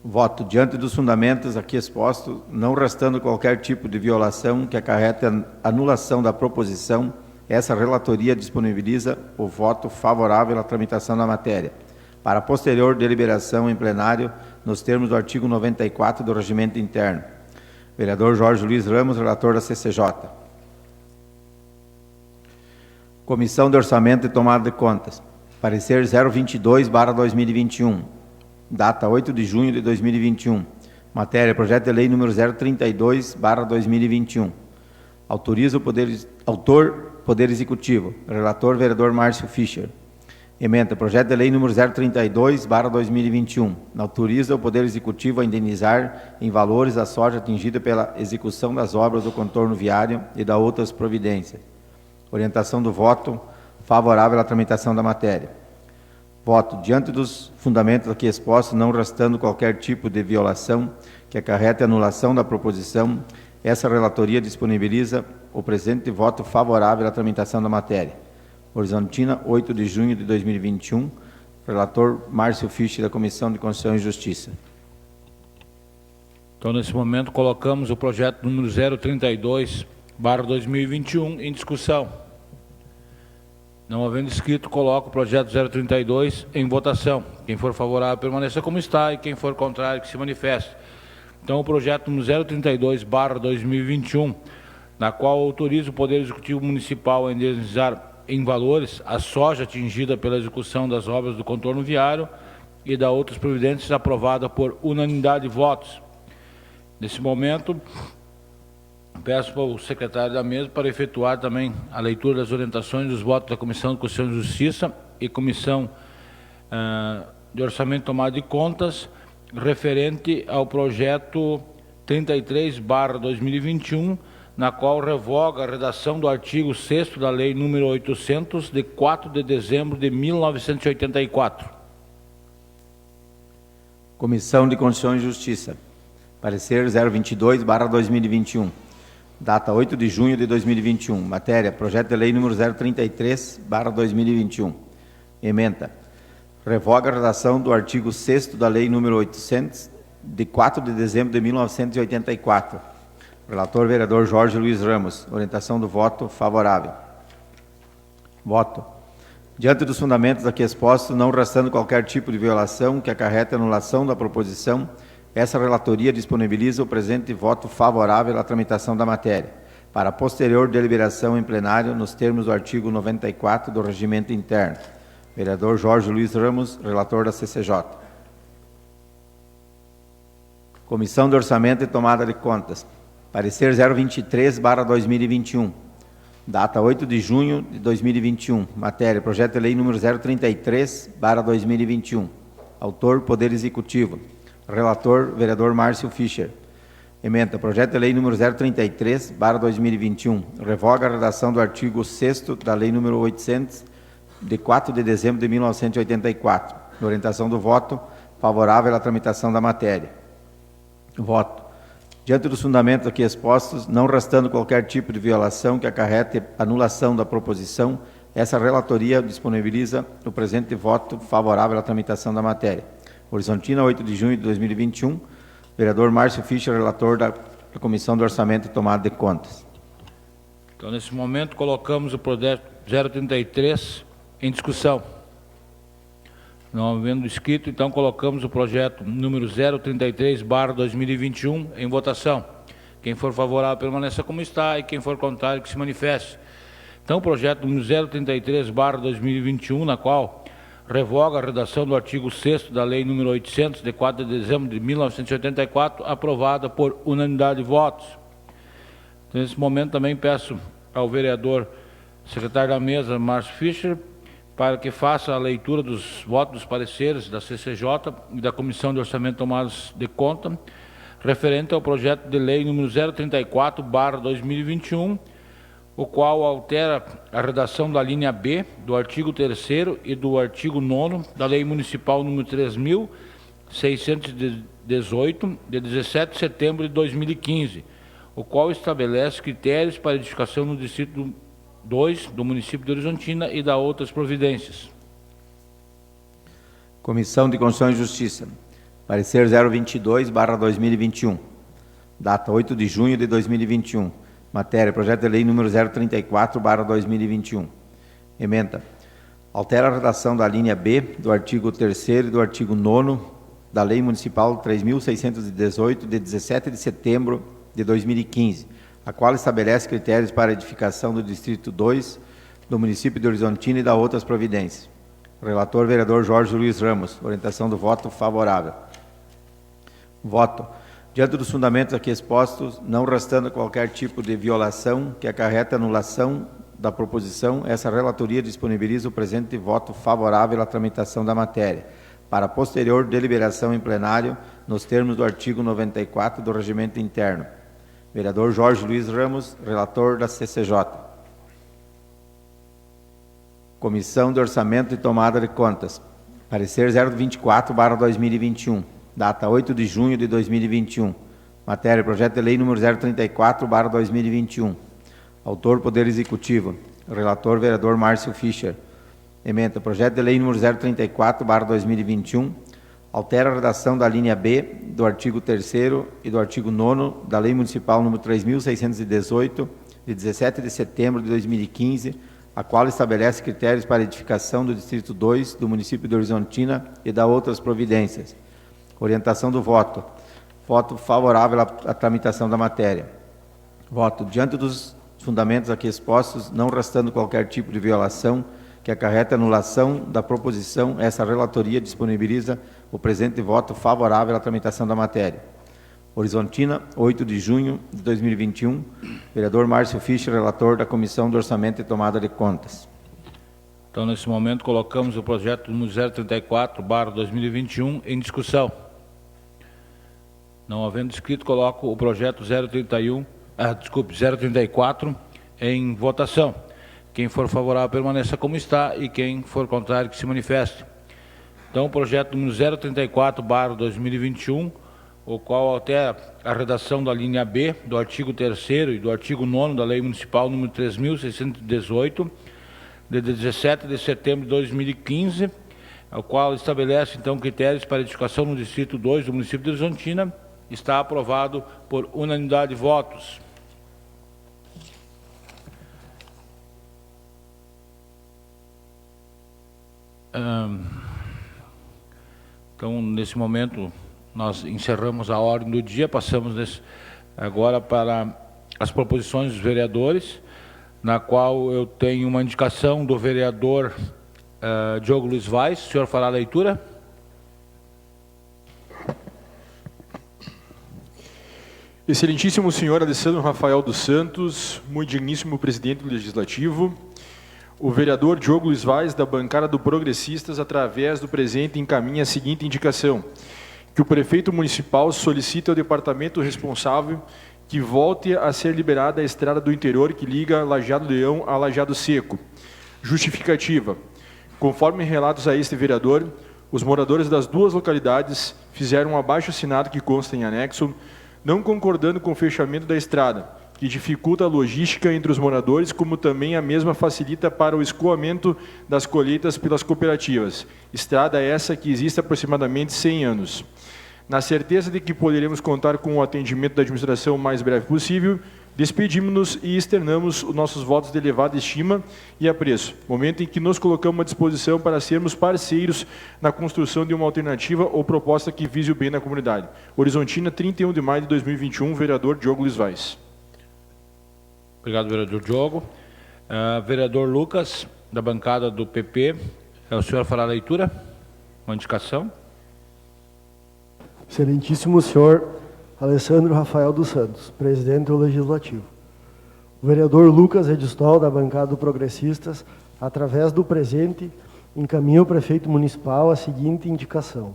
Voto diante dos fundamentos aqui expostos, não restando qualquer tipo de violação que acarrete a anulação da proposição, essa relatoria disponibiliza o voto favorável à tramitação da matéria, para posterior deliberação em plenário, nos termos do artigo 94 do Regimento Interno. Vereador Jorge Luiz Ramos, relator da CCJ. Comissão de Orçamento e Tomada de Contas. Parecer 022/2021. Data 8 de junho de 2021. Matéria: Projeto de Lei número 032/2021. Autoriza o Poder Executivo. Relator vereador Márcio Fischer. Ementa: Projeto de Lei número 032/2021. Autoriza o Poder Executivo a indenizar em valores a soja atingida pela execução das obras do contorno viário e da outras providências. Orientação do voto favorável à tramitação da matéria. Voto diante dos fundamentos aqui expostos, não restando qualquer tipo de violação que acarrete a anulação da proposição, essa relatoria disponibiliza o presente voto favorável à tramitação da matéria. Horizontina, 8 de junho de 2021. Relator Márcio Fischer, da Comissão de Constituição e Justiça. Então, nesse momento, colocamos o projeto número 032/2021 em discussão. Não havendo inscrito, coloco o projeto 032 em votação. Quem for favorável, permaneça como está, e quem for contrário, que se manifeste. Então, o projeto número 032/2021, na qual autoriza o Poder Executivo Municipal a indenizar em valores a soja atingida pela execução das obras do contorno viário e da outras providências, aprovada por unanimidade de votos. Nesse momento, peço para o secretário da mesa para efetuar também a leitura das orientações dos votos da Comissão de Constituição e Justiça e Comissão de Orçamento e Tomada de Contas, referente ao projeto 33/2021, na qual revoga a redação do artigo 6º da Lei número 800, de 4 de dezembro de 1984. Comissão de Constituição e Justiça. Parecer 022/2021. Data 8 de junho de 2021. Matéria: Projeto de Lei número 033/2021. Ementa: revoga a redação do artigo 6º da Lei número 800, de 4 de dezembro de 1984. Relator vereador Jorge Luiz Ramos. Orientação do voto favorável. Voto. Diante dos fundamentos aqui expostos, não restando qualquer tipo de violação que acarrete a anulação da proposição, essa relatoria disponibiliza o presente voto favorável à tramitação da matéria, para posterior deliberação em plenário, nos termos do artigo 94 do Regimento Interno. Vereador Jorge Luiz Ramos, relator da CCJ. Comissão de Orçamento e Tomada de Contas. Parecer 023/2021. Data 8 de junho de 2021. Matéria: Projeto de Lei número 033/2021. Autor: Poder Executivo. Relator, vereador Márcio Fischer. Ementa: Projeto de Lei número 033/2021. Revoga a redação do artigo 6º da Lei número 800, de 4 de dezembro de 1984. Orientação do voto favorável à tramitação da matéria. Voto. Diante dos fundamentos aqui expostos, não restando qualquer tipo de violação que acarrete anulação da proposição, essa relatoria disponibiliza o presente voto favorável à tramitação da matéria. Horizontina, 8 de junho de 2021. Vereador Márcio Fischer, relator da Comissão do Orçamento e Tomada de Contas. Então, nesse momento, colocamos o projeto 033 em discussão. Não havendo inscrito, então colocamos o projeto número 033/2021 em votação. Quem for favorável permaneça como está e quem for contrário que se manifeste. Então, o projeto número 033/2021, na qual revoga a redação do artigo 6º da Lei número 800, de 4 de dezembro de 1984, aprovada por unanimidade de votos. Então, nesse momento também peço ao vereador secretário da mesa, Márcio Fischer, para que faça a leitura dos votos dos pareceres da CCJ e da Comissão de Orçamento Tomados de Conta, referente ao projeto de lei número 034/2021, o qual altera a redação da linha B do artigo 3º e do artigo 9º da Lei Municipal número 3.618, de 17 de setembro de 2015, o qual estabelece critérios para edificação no Distrito 2 do município de Horizontina e da outras providências. Comissão de Constituição e Justiça. Parecer 022/2021. Data 8 de junho de 2021. Matéria: projeto de lei número 034/2021. Emenda: altera a redação da linha B do artigo 3º e do artigo 9º da Lei Municipal 3.618, de 17 de setembro de 2015, a qual estabelece critérios para a edificação do Distrito 2 do município de Horizontina e da outras providências. Relator, vereador Jorge Luiz Ramos. Orientação do voto favorável. Voto. Diante dos fundamentos aqui expostos, não restando qualquer tipo de violação que acarreta anulação da proposição, essa relatoria disponibiliza o presente voto favorável à tramitação da matéria, para posterior deliberação em plenário, nos termos do artigo 94 do Regimento Interno. Vereador Jorge Luiz Ramos, relator da CCJ. Comissão de Orçamento e Tomada de Contas. Parecer 024/2021. Data 8 de junho de 2021. Matéria: projeto de lei número 034/2021. Autor: Poder Executivo. Relator: vereador Márcio Fischer. Emenda: projeto de lei número 034/2021. Altera a redação da linha B do artigo 3º e do artigo 9º da Lei Municipal número 3.618, de 17 de setembro de 2015, a qual estabelece critérios para edificação do Distrito 2 do município de Horizontina e da outras providências. Orientação do voto. Voto favorável à tramitação da matéria. Voto. Diante dos fundamentos aqui expostos, não restando qualquer tipo de violação que acarreta anulação da proposição, essa relatoria disponibiliza o presente voto favorável à tramitação da matéria. Horizontina, 8 de junho de 2021. Vereador Márcio Fischer, relator da Comissão de Orçamento e Tomada de Contas. Então, nesse momento, colocamos o projeto número 034/2021 em discussão. Não havendo inscrito, coloco o projeto 034 em votação. Quem for favorável permaneça como está e quem for contrário que se manifeste. Então, o projeto número 034/2021, o qual altera a redação da linha B do artigo 3º e do artigo 9º da Lei Municipal número 3.618, de 17 de setembro de 2015, o qual estabelece, então, critérios para edificação no Distrito 2 do município de Horizontina, está aprovado por unanimidade de votos. Então, nesse momento, nós encerramos a ordem do dia, passamos agora para as proposições dos vereadores, na qual eu tenho uma indicação do vereador Diogo Luiz Vaz. O senhor fará a leitura? Excelentíssimo senhor Alessandro Rafael dos Santos, muito digníssimo presidente do Legislativo, o vereador Diogo Luiz Vaz, da bancada do Progressistas, através do presente, encaminha a seguinte indicação: que o prefeito municipal solicite ao departamento responsável que volte a ser liberada a estrada do interior que liga Lajeado Leão a Lajeado Seco. Justificativa: conforme relatos a este vereador, os moradores das duas localidades fizeram um abaixo-assinado que consta em anexo, não concordando com o fechamento da estrada, que dificulta a logística entre os moradores, como também a mesma facilita para o escoamento das colheitas pelas cooperativas. Estrada essa que existe há aproximadamente 100 anos. Na certeza de que poderemos contar com o atendimento da administração o mais breve possível, Despedimos-nos e externamos os nossos votos de elevada estima e apreço, momento em que nos colocamos à disposição para sermos parceiros na construção de uma alternativa ou proposta que vise o bem na comunidade. Horizontina, 31 de maio de 2021, vereador Diogo Luiz Vaz. Obrigado, vereador Diogo. Vereador Lucas, da bancada do PP, o senhor fará a leitura? Uma indicação? Excelentíssimo senhor Alessandro Rafael dos Santos, presidente do Legislativo. O vereador Lucas Edistol, da bancada do Progressistas, através do presente, encaminha ao prefeito municipal a seguinte indicação: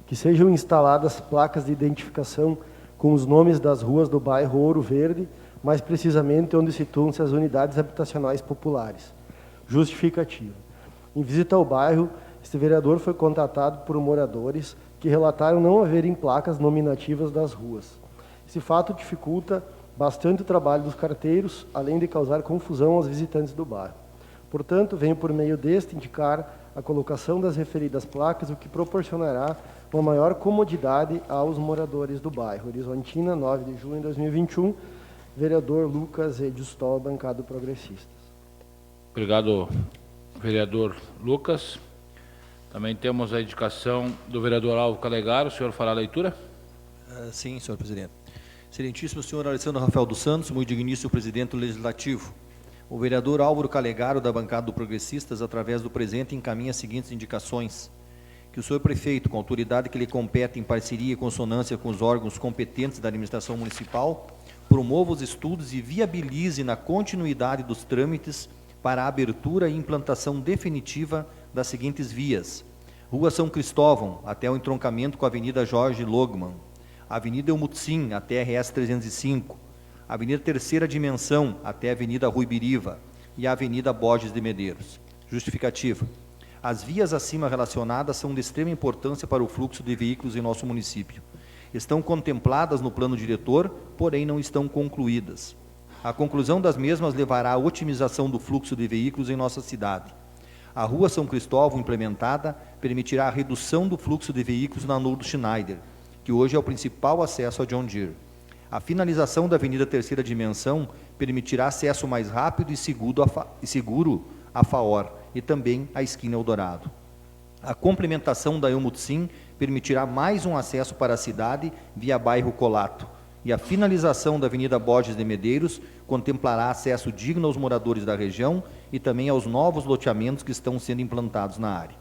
que sejam instaladas placas de identificação com os nomes das ruas do bairro Ouro Verde, mais precisamente onde situam-se as unidades habitacionais populares. Justificativa. Em visita ao bairro, este vereador foi contatado por moradores que relataram não haverem placas nominativas das ruas. Esse fato dificulta bastante o trabalho dos carteiros, além de causar confusão aos visitantes do bairro. Portanto, venho por meio deste indicar a colocação das referidas placas, o que proporcionará uma maior comodidade aos moradores do bairro. Horizontina, 9 de junho de 2021, vereador Lucas Edistol, bancada Progressistas. Obrigado, vereador Lucas. Também temos a indicação do vereador Álvaro Calegaro. O senhor fará a leitura? Sim, senhor presidente. Excelentíssimo senhor Alessandro Rafael dos Santos, muito digníssimo presidente do Legislativo. O vereador Álvaro Calegaro, da bancada do Progressistas, através do presente, encaminha as seguintes indicações: que o senhor prefeito, com a autoridade que lhe compete em parceria e consonância com os órgãos competentes da administração municipal, promova os estudos e viabilize na continuidade dos trâmites para a abertura e implantação definitiva das seguintes vias: Rua São Cristóvão, até o entroncamento com a Avenida Jorge Logman, Avenida Elmutzin, até RS 305, Avenida Terceira Dimensão, até a Avenida Rui Biriva e a Avenida Borges de Medeiros. Justificativa. As vias acima relacionadas são de extrema importância para o fluxo de veículos em nosso município. Estão contempladas no plano diretor, porém não estão concluídas. A conclusão das mesmas levará à otimização do fluxo de veículos em nossa cidade. A Rua São Cristóvão, implementada, permitirá a redução do fluxo de veículos na Noldo Schneider, que hoje é o principal acesso a John Deere. A finalização da Avenida Terceira Dimensão permitirá acesso mais rápido e seguro à FAOR e também à esquina Eldorado. A complementação da Elmutzin permitirá mais um acesso para a cidade via bairro Colato, e a finalização da Avenida Borges de Medeiros contemplará acesso digno aos moradores da região e também aos novos loteamentos que estão sendo implantados na área.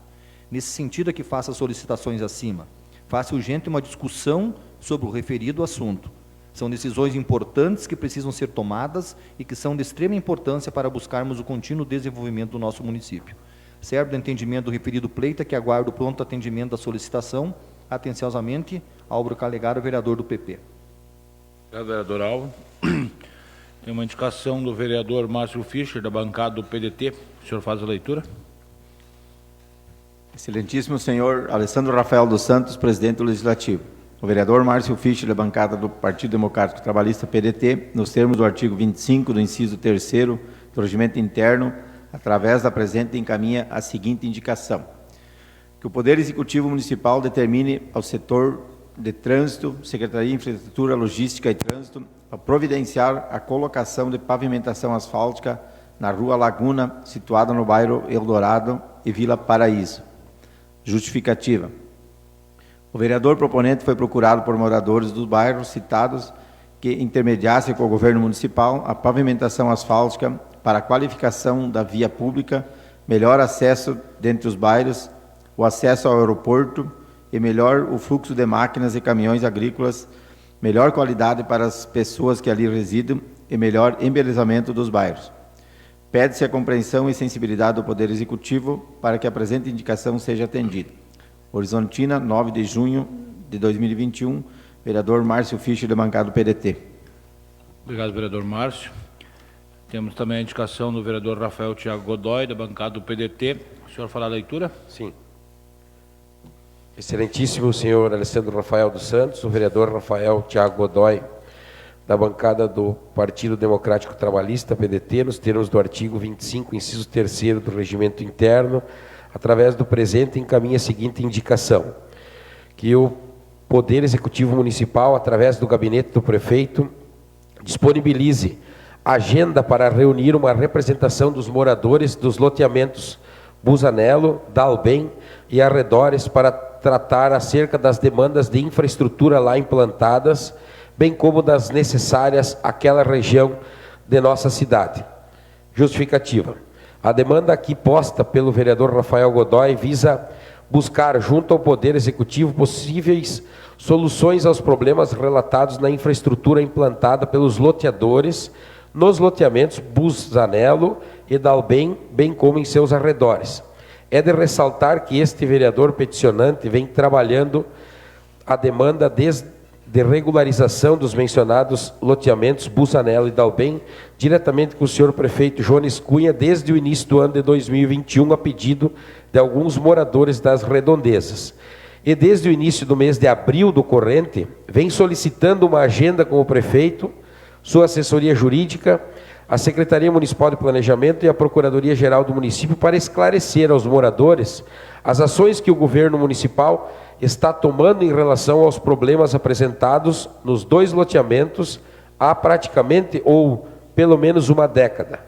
Nesse sentido é que faço as solicitações acima. Faça urgente uma discussão sobre o referido assunto. São decisões importantes que precisam ser tomadas e que são de extrema importância para buscarmos o contínuo desenvolvimento do nosso município. Serve do entendimento do referido pleito, que aguardo o pronto atendimento da solicitação. Atenciosamente, Álvaro Calegaro, vereador do PP. Obrigado, vereador Álvaro. Tem uma indicação do vereador Márcio Fischer, da bancada do PDT. O senhor faz a leitura? Excelentíssimo senhor Alessandro Rafael dos Santos, presidente do Legislativo. O vereador Márcio Fischer, da bancada do Partido Democrático Trabalhista, PDT, nos termos do artigo 25 do inciso 3º do Regimento Interno, através da presente, encaminha a seguinte indicação: que o Poder Executivo Municipal determine ao setor de Trânsito, Secretaria de Infraestrutura, Logística e Trânsito, a providenciar a colocação de pavimentação asfáltica na Rua Laguna, situada no bairro Eldorado e Vila Paraíso. Justificativa. O vereador proponente foi procurado por moradores dos bairros citados que intermediassem com o governo municipal a pavimentação asfáltica para a qualificação da via pública, melhor acesso dentre os bairros, o acesso ao aeroporto e melhor o fluxo de máquinas e caminhões agrícolas, melhor qualidade para as pessoas que ali residem e melhor embelezamento dos bairros. Pede-se a compreensão e sensibilidade do Poder Executivo para que a presente indicação seja atendida. Horizontina, 9 de junho de 2021, vereador Márcio Fischer, da bancada do PDT. Obrigado, vereador Márcio. Temos também a indicação do vereador Rafael Thiago Godoy, da bancada do PDT. O senhor fará a leitura? Sim. Excelentíssimo senhor Alessandro Rafael dos Santos, o vereador Rafael Thiago Godoy, da bancada do Partido Democrático Trabalhista, PDT, nos termos do artigo 25, inciso 3º do Regimento Interno, através do presente, encaminha a seguinte indicação: que o Poder Executivo Municipal, através do gabinete do prefeito, disponibilize agenda para reunir uma representação dos moradores dos loteamentos Busanello, Dalbem e arredores para tratar acerca das demandas de infraestrutura lá implantadas, bem como das necessárias àquela região de nossa cidade. Justificativa. A demanda aqui posta pelo vereador Rafael Godoy visa buscar, junto ao Poder Executivo, possíveis soluções aos problemas relatados na infraestrutura implantada pelos loteadores nos loteamentos Busanello e Dalbem, bem como em seus arredores. É de ressaltar que este vereador peticionante vem trabalhando a demanda de regularização dos mencionados loteamentos Busanello e Dalbem, diretamente com o senhor prefeito Jones Cunha, desde o início do ano de 2021, a pedido de alguns moradores das redondezas. E desde o início do mês de abril do corrente, vem solicitando uma agenda com o prefeito, sua assessoria jurídica, a Secretaria Municipal de Planejamento e a Procuradoria-Geral do município para esclarecer aos moradores as ações que o governo municipal está tomando em relação aos problemas apresentados nos dois loteamentos há praticamente ou pelo menos uma década.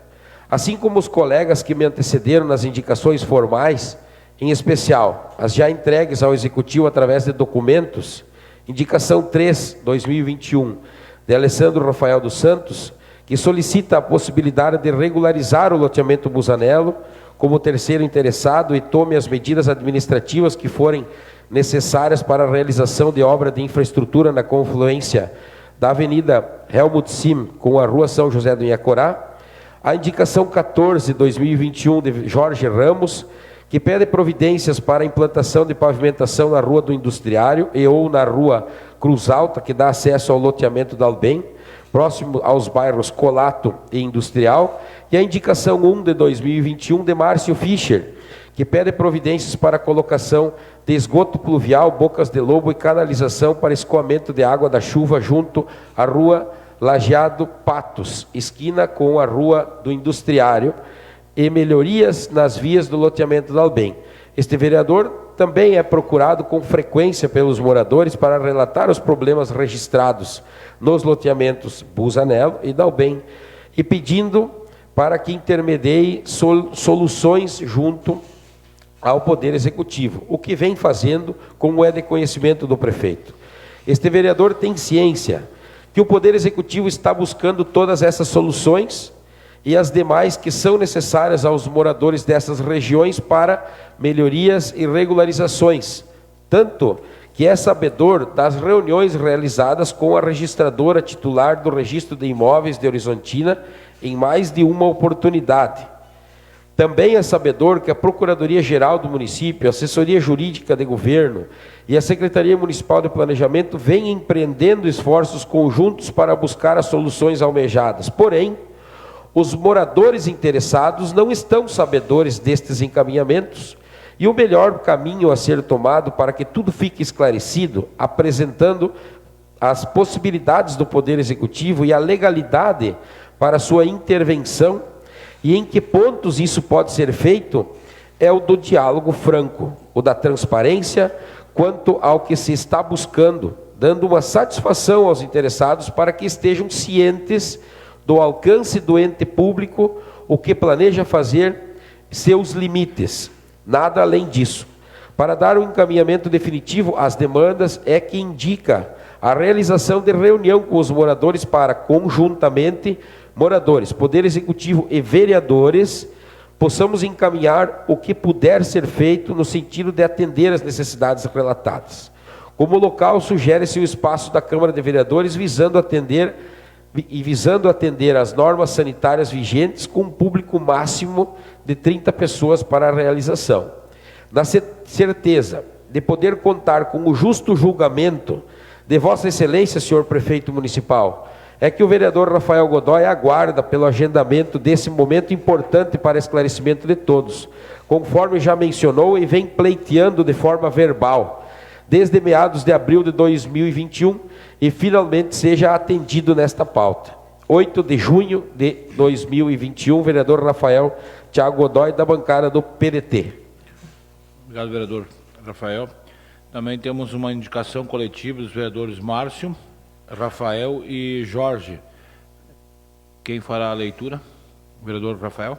Assim como os colegas que me antecederam nas indicações formais, em especial as já entregues ao Executivo através de documentos, indicação 3/2021, de Alessandro Rafael dos Santos, que solicita a possibilidade de regularizar o loteamento Busanello como terceiro interessado e tome as medidas administrativas que forem necessárias para a realização de obra de infraestrutura na confluência da Avenida Helmut Sim com a Rua São José do Inhacorá. A indicação 14/2021 de Jorge Ramos, que pede providências para a implantação de pavimentação na Rua do Industriário e ou na Rua Cruz Alta, que dá acesso ao loteamento da Dalbem, próximo aos bairros Colato e Industrial, e a indicação 1/2021 de Márcio Fischer, que pede providências para a colocação de esgoto pluvial, bocas de lobo e canalização para escoamento de água da chuva junto à Rua Lajeado Patos, esquina com a Rua do Industriário, e melhorias nas vias do loteamento da Dalbem. Este vereador também é procurado com frequência pelos moradores para relatar os problemas registrados nos loteamentos Busanello e Dalbem e pedindo para que intermedie soluções junto ao Poder Executivo, o que vem fazendo, como é de conhecimento do prefeito. Este vereador tem ciência que o Poder Executivo está buscando todas essas soluções e as demais que são necessárias aos moradores dessas regiões para melhorias e regularizações, tanto que é sabedor das reuniões realizadas com a registradora titular do Registro de Imóveis de Horizontina em mais de uma oportunidade. Também é sabedor que a Procuradoria-Geral do município, a Assessoria Jurídica de Governo e a Secretaria Municipal de Planejamento vêm empreendendo esforços conjuntos para buscar as soluções almejadas. Porém, os moradores interessados não estão sabedores destes encaminhamentos e o melhor caminho a ser tomado para que tudo fique esclarecido, apresentando as possibilidades do Poder Executivo e a legalidade para sua intervenção e em que pontos isso pode ser feito, é o do diálogo franco, o da transparência quanto ao que se está buscando, dando uma satisfação aos interessados para que estejam cientes do alcance do ente público, o que planeja fazer, seus limites, nada além disso. Para dar um encaminhamento definitivo às demandas é que indica a realização de reunião com os moradores para, conjuntamente, moradores, Poder Executivo e vereadores, possamos encaminhar o que puder ser feito no sentido de atender as necessidades relatadas. Como local, sugere-se o espaço da Câmara de Vereadores visando atender as normas sanitárias vigentes com um público máximo de 30 pessoas para a realização. Na certeza de poder contar com o justo julgamento de Vossa Excelência, senhor Prefeito Municipal, é que o vereador Rafael Godoy aguarda pelo agendamento desse momento importante para esclarecimento de todos, conforme já mencionou e vem pleiteando de forma verbal, desde meados de abril de 2021, e finalmente seja atendido nesta pauta. 8 de junho de 2021, vereador Rafael Thiago Godoy, da bancada do PDT. Obrigado, vereador Rafael. Também temos uma indicação coletiva dos vereadores Márcio, Rafael e Jorge, Quem fará a leitura? O vereador Rafael.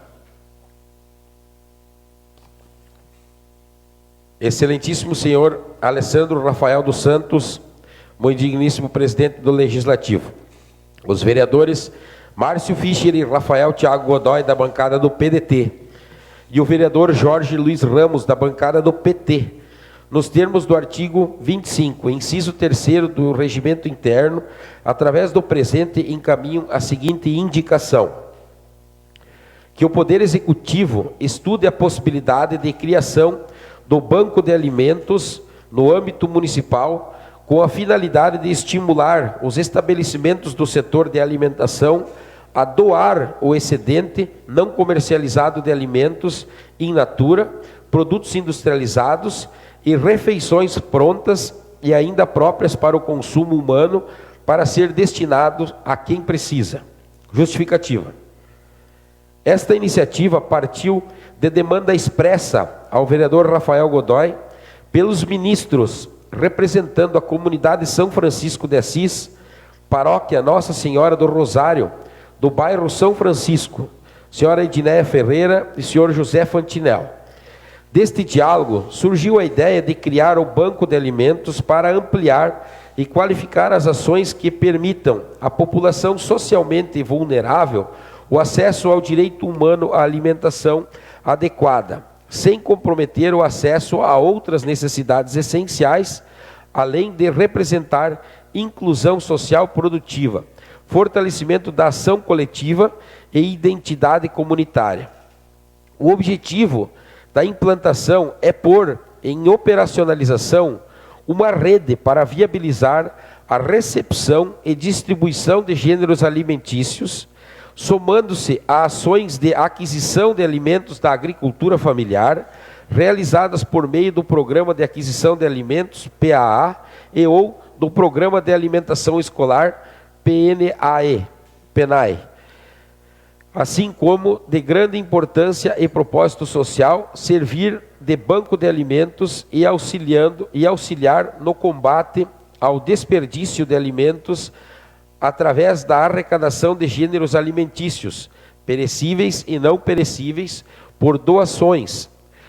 Excelentíssimo senhor Alessandro Rafael dos Santos, muito digníssimo presidente do Legislativo. Os vereadores Márcio Fischer e Rafael Thiago Godoy, da bancada do PDT, e o vereador Jorge Luiz Ramos, da bancada do PT, nos termos do artigo 25, inciso 3º do Regimento Interno, através do presente, encaminham a seguinte indicação: que o Poder Executivo estude a possibilidade de criação do Banco de Alimentos no âmbito municipal, com a finalidade de estimular os estabelecimentos do setor de alimentação a doar o excedente não comercializado de alimentos in natura, produtos industrializados e refeições prontas e ainda próprias para o consumo humano, para ser destinado a quem precisa. Justificativa. Esta iniciativa partiu de demanda expressa ao vereador Rafael Godoy pelos ministros representando a comunidade São Francisco de Assis, paróquia Nossa Senhora do Rosário, do bairro São Francisco, senhora Edneia Ferreira e senhor José Fantinel. Deste diálogo surgiu a ideia de criar o Banco de Alimentos para ampliar e qualificar as ações que permitam à população socialmente vulnerável o acesso ao direito humano à alimentação adequada, sem comprometer o acesso a outras necessidades essenciais, além de representar inclusão social produtiva, fortalecimento da ação coletiva e identidade comunitária. O objetivo da implantação é pôr em operacionalização uma rede para viabilizar a recepção e distribuição de gêneros alimentícios, somando-se a ações de aquisição de alimentos da agricultura familiar, realizadas por meio do Programa de Aquisição de Alimentos, PAA, e ou do Programa de Alimentação Escolar, PNAE, assim como de grande importância e propósito social, servir de banco de alimentos e auxiliar no combate ao desperdício de alimentos através da arrecadação de gêneros alimentícios, perecíveis e não perecíveis, por doações,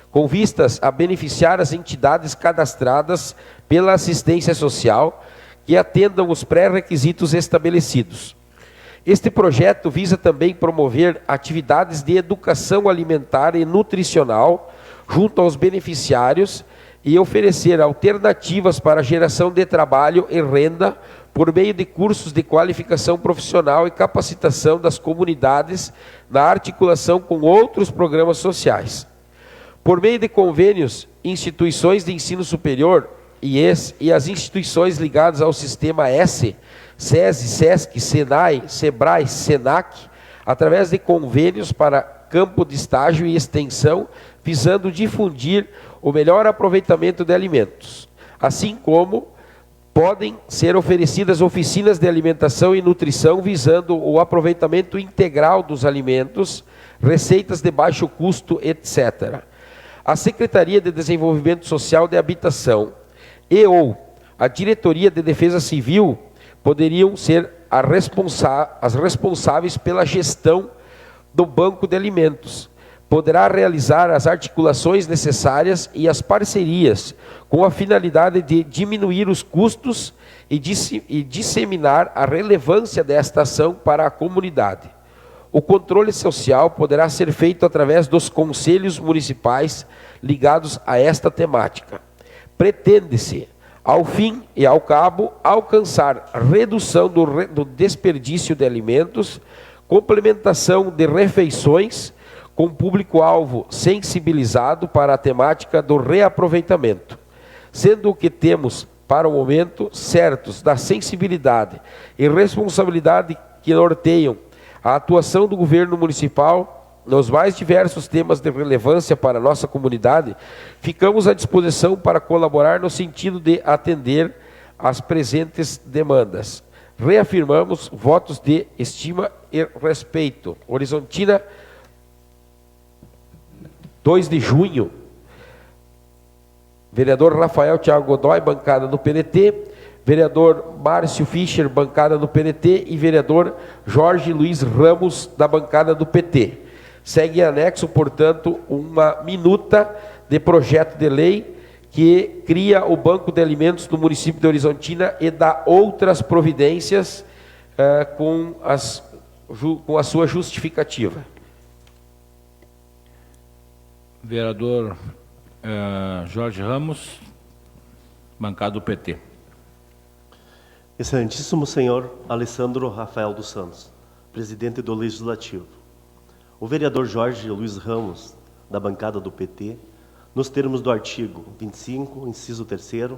com vistas a beneficiar as entidades cadastradas pela assistência social que atendam os pré-requisitos estabelecidos. Este projeto visa também promover atividades de educação alimentar e nutricional junto aos beneficiários e oferecer alternativas para a geração de trabalho e renda por meio de cursos de qualificação profissional e capacitação das comunidades na articulação com outros programas sociais. Por meio de convênios, instituições de ensino superior e as instituições ligadas ao Sistema S, SESI, SESC, SENAI, SEBRAE, SENAC, através de convênios para campo de estágio e extensão, visando difundir o melhor aproveitamento de alimentos, assim como podem ser oferecidas oficinas de alimentação e nutrição visando o aproveitamento integral dos alimentos, receitas de baixo custo, etc. A Secretaria de Desenvolvimento Social de Habitação e ou a Diretoria de Defesa Civil poderiam ser as responsáveis pela gestão do Banco de Alimentos. Poderá realizar as articulações necessárias e as parcerias com a finalidade de diminuir os custos e disseminar a relevância desta ação para a comunidade. O controle social poderá ser feito através dos conselhos municipais ligados a esta temática. Pretende-se, ao fim e ao cabo, alcançar redução do desperdício de alimentos, complementação de refeições, com público-alvo sensibilizado para a temática do reaproveitamento, sendo o que temos, para o momento, certos da sensibilidade e responsabilidade que norteiam a atuação do governo municipal nos mais diversos temas de relevância para a nossa comunidade, ficamos à disposição para colaborar no sentido de atender às presentes demandas. Reafirmamos votos de estima e respeito. Horizontina, 2 de junho, vereador Rafael Thiago Godoy, bancada do PDT, vereador Márcio Fischer, bancada do PDT, e vereador Jorge Luiz Ramos, da bancada do PT. Segue em anexo, portanto, uma minuta de projeto de lei que cria o Banco de Alimentos do município de Horizontina e dá outras providências com a sua justificativa. Vereador Jorge Ramos, bancada do PT. Excelentíssimo senhor Alessandro Rafael dos Santos, presidente do Legislativo. O vereador Jorge Luiz Ramos, da bancada do PT, nos termos do artigo 25, inciso 3º,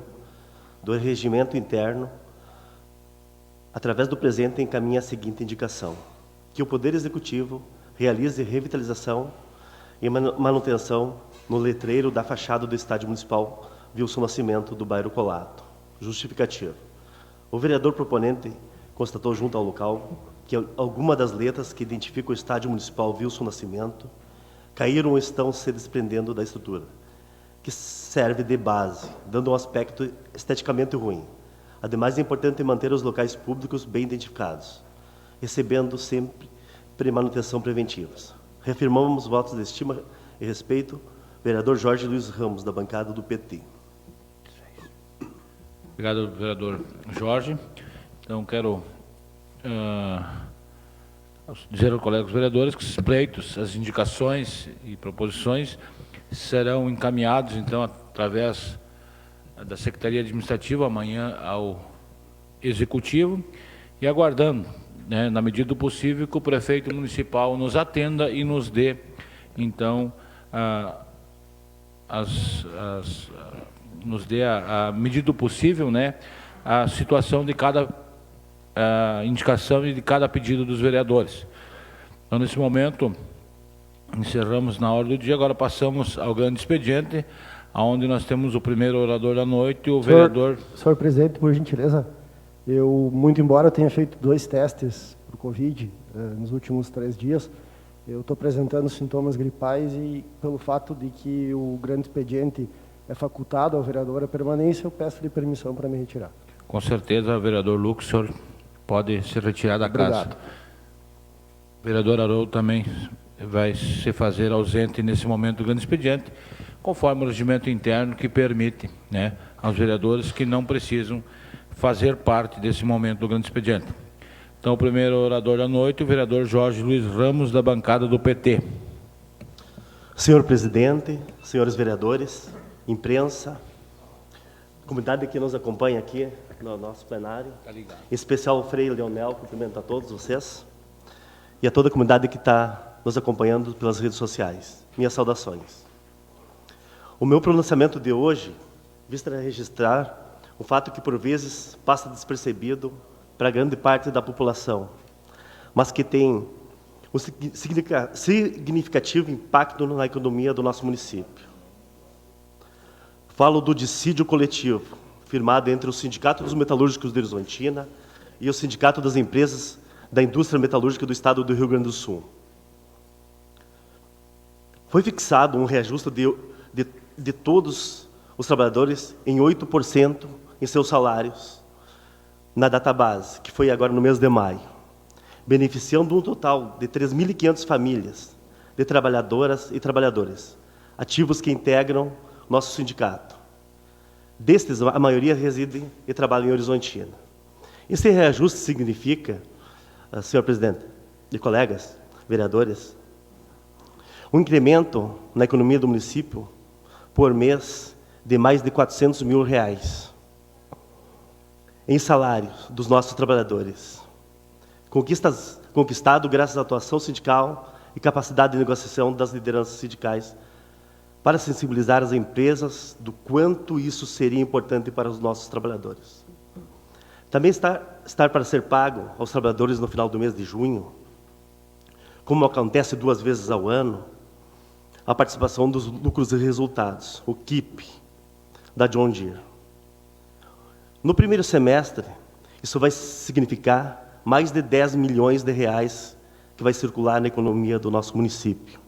do Regimento Interno, através do presente encaminha a seguinte indicação: que o Poder Executivo realize revitalização e manutenção no letreiro da fachada do Estádio Municipal Wilson Nascimento, do bairro Colato. Justificativa. O vereador proponente constatou junto ao local que algumas das letras que identificam o Estádio Municipal Wilson Nascimento caíram ou estão se desprendendo da estrutura, que serve de base, dando um aspecto esteticamente ruim. Ademais, é importante manter os locais públicos bem identificados, recebendo sempre manutenção preventivas. Reafirmamos votos de estima e respeito, vereador Jorge Luiz Ramos, da bancada do PT. Obrigado, vereador Jorge. Então, quero dizer aos colegas vereadores que os pleitos, as indicações e proposições serão encaminhados, então, através da Secretaria Administrativa, amanhã ao Executivo, e aguardando, né, na medida do possível, que o prefeito municipal nos atenda e nos dê, então, nos dê a medida do possível, né, a situação de cada indicação e de cada pedido dos vereadores. Então, nesse momento, encerramos na hora do dia, agora passamos ao grande expediente, onde nós temos o primeiro orador da noite, o vereador... Senhor presidente, por gentileza, eu, muito embora tenha feito 2 testes para o Covid nos últimos 3 dias, eu estou apresentando sintomas gripais e, pelo fato de que o grande expediente é facultado ao vereador a permanência, eu peço-lhe permissão para me retirar. Com certeza, vereador Lucas, o senhor pode se retirar da casa. Obrigado. Vereador Haroldo também vai se fazer ausente nesse momento do grande expediente, conforme o regimento interno que permite, né, aos vereadores que não precisam fazer parte desse momento do grande expediente. Então, o primeiro orador da noite, o vereador Jorge Luiz Ramos, da bancada do PT. Senhor presidente, senhores vereadores, imprensa, comunidade que nos acompanha aqui no nosso plenário, em especial o Frei Leonel, cumprimento a todos vocês, e a toda a comunidade que está nos acompanhando pelas redes sociais. Minhas saudações. O meu pronunciamento de hoje visa registrar um fato que, por vezes, passa despercebido para grande parte da população, mas que tem um significativo impacto na economia do nosso município. Falo do dissídio coletivo, firmado entre o Sindicato dos Metalúrgicos de Horizontina e o Sindicato das Empresas da Indústria Metalúrgica do Estado do Rio Grande do Sul. Foi fixado um reajuste de todos os trabalhadores em 8% em seus salários na data base, que foi agora no mês de maio, beneficiando um total de 3.500 famílias de trabalhadoras e trabalhadores ativos que integram nosso sindicato. Destes, a maioria reside e trabalha em Horizontina. Esse reajuste significa, senhor presidente e colegas vereadores, um incremento na economia do município por mês de mais de R$400 mil em salários dos nossos trabalhadores, conquistado graças à atuação sindical e capacidade de negociação das lideranças sindicais para sensibilizar as empresas do quanto isso seria importante para os nossos trabalhadores. Também está para ser pago aos trabalhadores no final do mês de junho, como acontece 2 vezes ao ano, a participação dos lucros e resultados, o KIP, da John Deere. No primeiro semestre, isso vai significar mais de R$10 milhões que vai circular na economia do nosso município.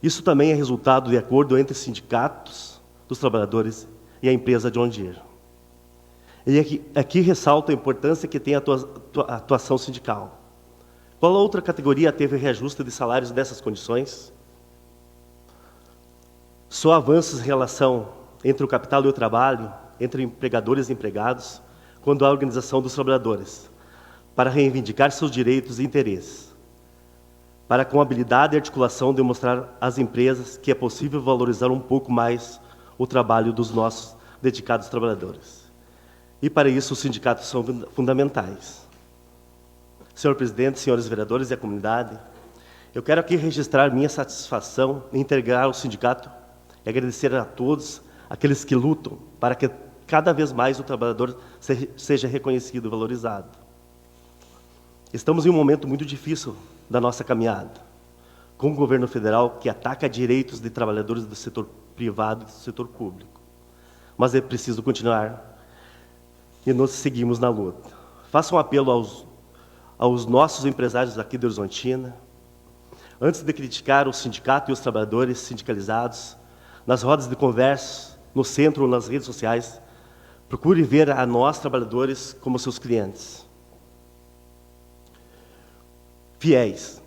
Isso também é resultado de acordo entre sindicatos dos trabalhadores e a empresa John Deere. E aqui ressalto a importância que tem a atuação sindical. Qual outra categoria teve reajuste de salários dessas condições? Só avanços em relação entre o capital e o trabalho, entre empregadores e empregados, quando há organização dos trabalhadores, para reivindicar seus direitos e interesses, para com habilidade e articulação demonstrar às empresas que é possível valorizar um pouco mais o trabalho dos nossos dedicados trabalhadores. E para isso os sindicatos são fundamentais. Senhor presidente, senhores vereadores e a comunidade, eu quero aqui registrar minha satisfação em integrar o sindicato e agradecer a todos aqueles que lutam para que cada vez mais o trabalhador seja reconhecido e valorizado. Estamos em um momento muito difícil da nossa caminhada, com o governo federal que ataca direitos de trabalhadores do setor privado e do setor público. Mas é preciso continuar e nós seguimos na luta. Faço um apelo aos nossos empresários aqui de Horizontina, antes de criticar o sindicato e os trabalhadores sindicalizados, nas rodas de conversa, no centro ou nas redes sociais, procure ver a nós, trabalhadores, como seus clientes. Fiéis.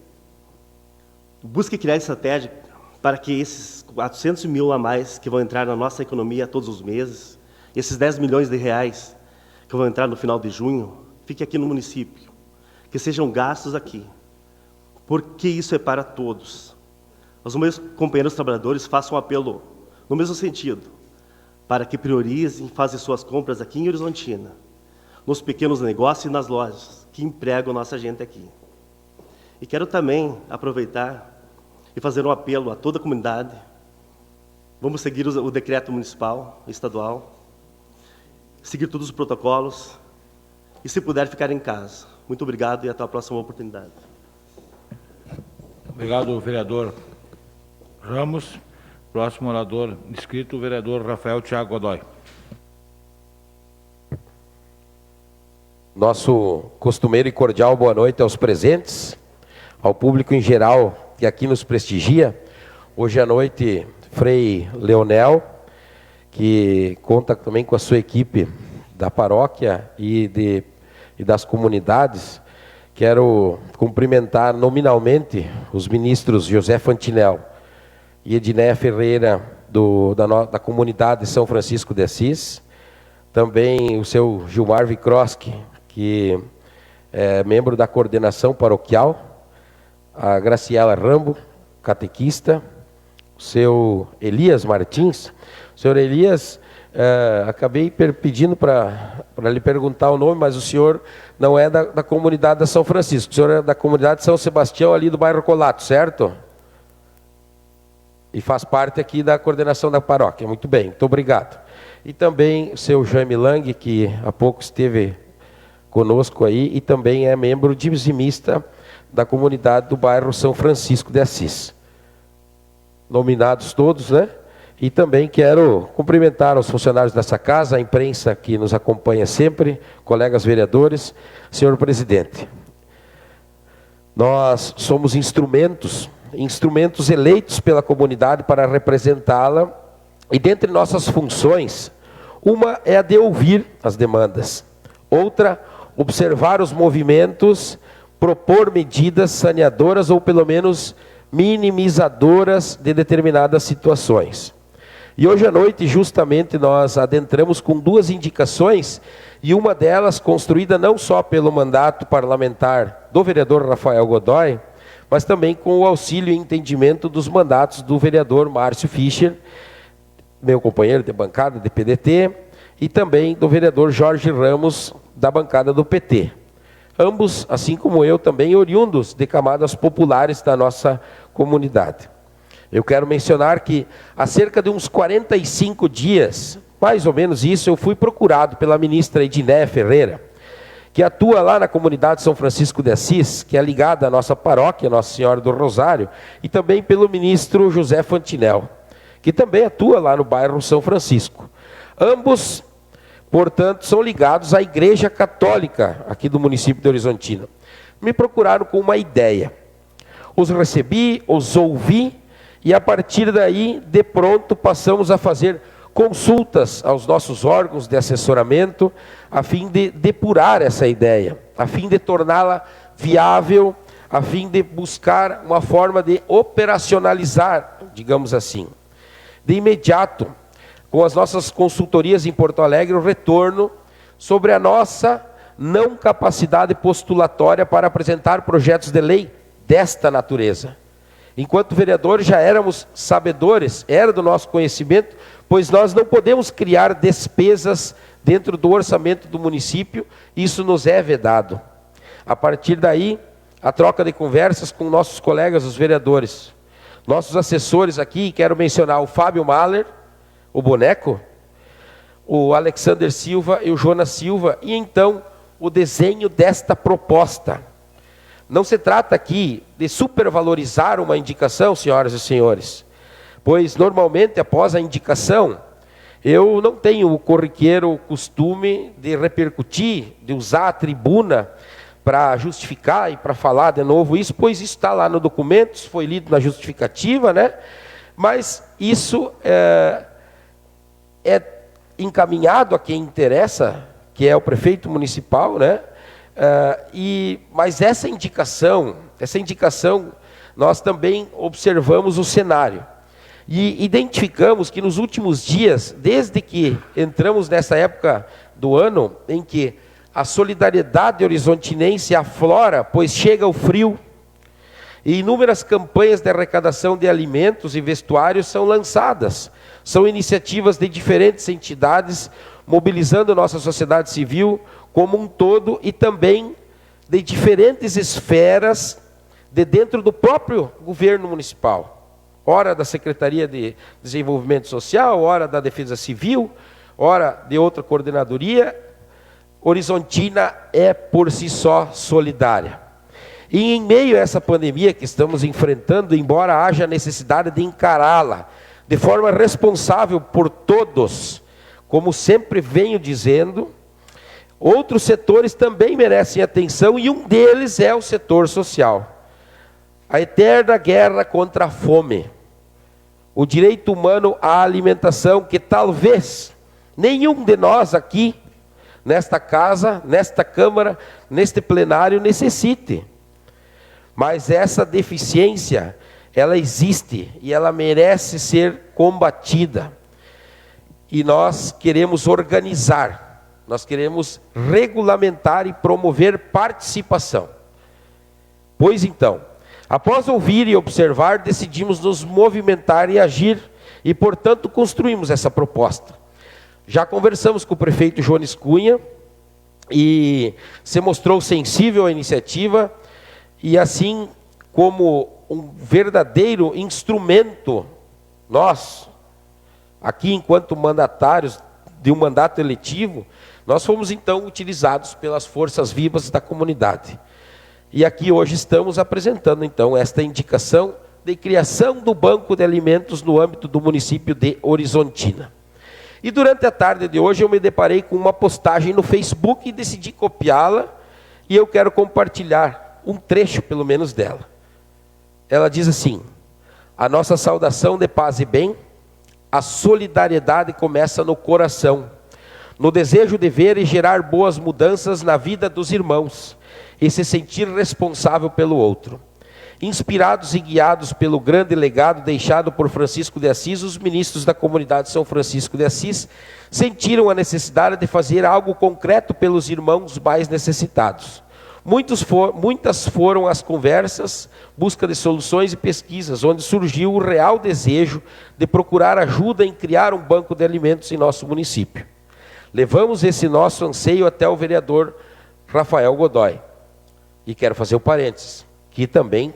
Busque criar estratégia para que esses 400 mil a mais que vão entrar na nossa economia todos os meses, esses 10 milhões de reais que vão entrar no final de junho, fique aqui no município, que sejam gastos aqui, porque isso é para todos. Os meus companheiros trabalhadores façam um apelo no mesmo sentido, para que priorizem e façam suas compras aqui em Horizontina, nos pequenos negócios e nas lojas que empregam a nossa gente aqui. E quero também aproveitar e fazer um apelo a toda a comunidade. Vamos seguir o decreto municipal, estadual, seguir todos os protocolos e, se puder, ficar em casa. Muito obrigado e até a próxima oportunidade. Obrigado, vereador Ramos. Próximo orador inscrito, o vereador Rafael Thiago Godoy. Nosso costumeiro e cordial boa noite aos presentes, ao público em geral que aqui nos prestigia. Hoje à noite, Frei Leonel, que conta também com a sua equipe da paróquia e das comunidades. Quero cumprimentar nominalmente os ministros José Fantinel e Edneia Ferreira, da comunidade de São Francisco de Assis, também o seu Gilmar Vikroski, que é membro da coordenação paroquial, a Graciela Rambo, catequista, o seu Elias Martins. O senhor Elias, acabei pedindo para lhe perguntar o nome, mas o senhor não é da comunidade de São Francisco, o senhor é da comunidade de São Sebastião, ali do bairro Colato, certo? E faz parte aqui da coordenação da paróquia. Muito bem, muito obrigado. E também o seu Jaime Lang, que há pouco esteve conosco aí, e também é membro dizimista da comunidade do bairro São Francisco de Assis. Nominados todos, né? E também quero cumprimentar os funcionários dessa casa, a imprensa que nos acompanha sempre, colegas vereadores, senhor presidente. Nós somos instrumentos eleitos pela comunidade para representá-la, e dentre nossas funções, uma é a de ouvir as demandas, outra, observar os movimentos, propor medidas saneadoras ou pelo menos minimizadoras de determinadas situações. E hoje à noite, justamente, nós adentramos com duas indicações, e uma delas construída não só pelo mandato parlamentar do vereador Rafael Godoy, mas também com o auxílio e entendimento dos mandatos do vereador Márcio Fischer, meu companheiro de bancada de PDT, e também do vereador Jorge Ramos, da bancada do PT. Ambos, assim como eu, também oriundos de camadas populares da nossa comunidade. Eu quero mencionar que há cerca de uns 45 dias, mais ou menos isso, eu fui procurado pela ministra Edneia Ferreira, que atua lá na comunidade São Francisco de Assis, que é ligada à nossa paróquia, Nossa Senhora do Rosário, e também pelo ministro José Fantinel, que também atua lá no bairro São Francisco. Ambos, portanto, são ligados à Igreja Católica aqui do município de Horizontina. Me procuraram com uma ideia. Os recebi, os ouvi, e a partir daí, de pronto, passamos a fazer consultas aos nossos órgãos de assessoramento, a fim de depurar essa ideia, a fim de torná-la viável, a fim de buscar uma forma de operacionalizar, digamos assim. De imediato, com as nossas consultorias em Porto Alegre, o retorno sobre a nossa não capacidade postulatória para apresentar projetos de lei desta natureza. Enquanto vereadores já éramos sabedores, era do nosso conhecimento, pois nós não podemos criar despesas dentro do orçamento do município, isso nos é vedado. A partir daí, a troca de conversas com nossos colegas, os vereadores. Nossos assessores aqui, quero mencionar o Fábio Mahler, o Boneco, o Alexander Silva e o Jonas Silva, e então o desenho desta proposta. Não se trata aqui de supervalorizar uma indicação, senhoras e senhores, pois normalmente após a indicação, eu não tenho o corriqueiro costume de repercutir, de usar a tribuna para justificar e para falar de novo isso, pois isso está lá no documento, foi lido na justificativa, né? Mas isso é encaminhado a quem interessa, que é o prefeito municipal, né? Mas essa indicação, nós também observamos o cenário. E identificamos que nos últimos dias, desde que entramos nessa época do ano, em que a solidariedade horizontinense aflora, pois chega o frio, e inúmeras campanhas de arrecadação de alimentos e vestuários são lançadas. São iniciativas de diferentes entidades, mobilizando nossa sociedade civil como um todo e também de diferentes esferas de dentro do próprio governo municipal. Ora da Secretaria de Desenvolvimento Social, ora da Defesa Civil, ora de outra coordenadoria. Horizontina é por si só solidária. E em meio a essa pandemia que estamos enfrentando, embora haja necessidade de encará-la de forma responsável por todos, como sempre venho dizendo, outros setores também merecem atenção e um deles é o setor social. A eterna guerra contra a fome, o direito humano à alimentação que talvez nenhum de nós aqui, nesta casa, nesta Câmara, neste plenário necessite. Mas essa deficiência, ela existe e ela merece ser combatida. E nós queremos organizar, nós queremos regulamentar e promover participação. Pois então, após ouvir e observar, decidimos nos movimentar e agir, e portanto construímos essa proposta. Já conversamos com o prefeito Jones Cunha, e se mostrou sensível à iniciativa, e assim como um verdadeiro instrumento, nós, aqui enquanto mandatários de um mandato eletivo, nós fomos então utilizados pelas forças vivas da comunidade. E aqui hoje estamos apresentando então esta indicação de criação do Banco de Alimentos no âmbito do município de Horizontina. E durante a tarde de hoje eu me deparei com uma postagem no Facebook e decidi copiá-la, e eu quero compartilhar um trecho pelo menos dela. Ela diz assim: a nossa saudação de paz e bem, a solidariedade começa no coração, no desejo de ver e gerar boas mudanças na vida dos irmãos, e se sentir responsável pelo outro. Inspirados e guiados pelo grande legado deixado por Francisco de Assis, os ministros da comunidade São Francisco de Assis sentiram a necessidade de fazer algo concreto pelos irmãos mais necessitados. Muitas foram as conversas, busca de soluções e pesquisas, onde surgiu o real desejo de procurar ajuda em criar um banco de alimentos em nosso município. Levamos esse nosso anseio até o vereador Rafael Godoy. E quero fazer um parênteses, que também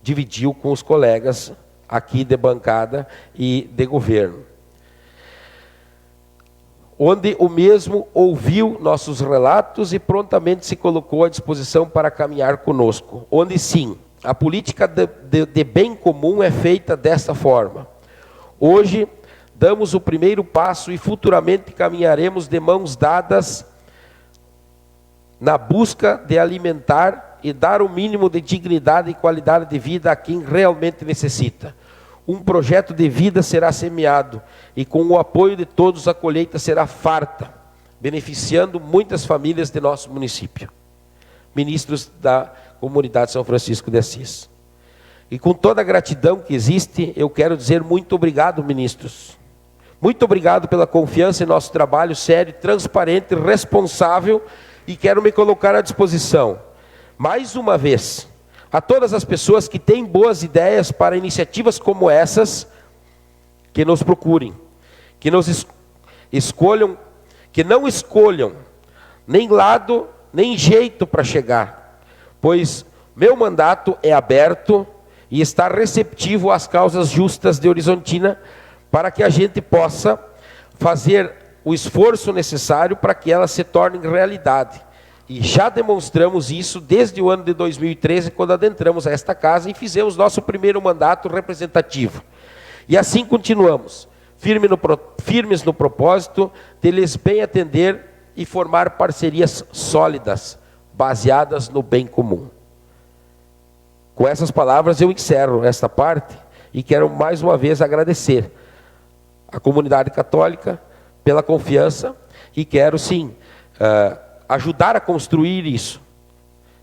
dividiu com os colegas aqui de bancada e de governo, onde o mesmo ouviu nossos relatos e prontamente se colocou à disposição para caminhar conosco, onde sim, a política de bem comum é feita dessa forma. Hoje, damos o primeiro passo e futuramente caminharemos de mãos dadas na busca de alimentar e dar o mínimo de dignidade e qualidade de vida a quem realmente necessita. um projeto de vida será semeado e com o apoio de todos a colheita será farta, beneficiando muitas famílias de nosso município. Ministros da comunidade São Francisco de Assis. E com toda a gratidão que existe, eu quero dizer muito obrigado, ministros. Muito obrigado pela confiança em nosso trabalho sério, transparente, responsável, e quero me colocar à disposição, mais uma vez, a todas as pessoas que têm boas ideias para iniciativas como essas, que nos procurem, que nos escolham, que não escolham nem lado, nem jeito para chegar, pois meu mandato é aberto e está receptivo às causas justas de Horizontina, para que a gente possa fazer o esforço necessário para que elas se tornem realidade. E já demonstramos isso desde o ano de 2013, quando adentramos a esta casa e fizemos nosso primeiro mandato representativo. E assim continuamos, firmes no propósito de lhes bem atender e formar parcerias sólidas, baseadas no bem comum. Com essas palavras eu encerro esta parte e quero mais uma vez agradecer a comunidade católica pela confiança e quero sim ajudar a construir isso.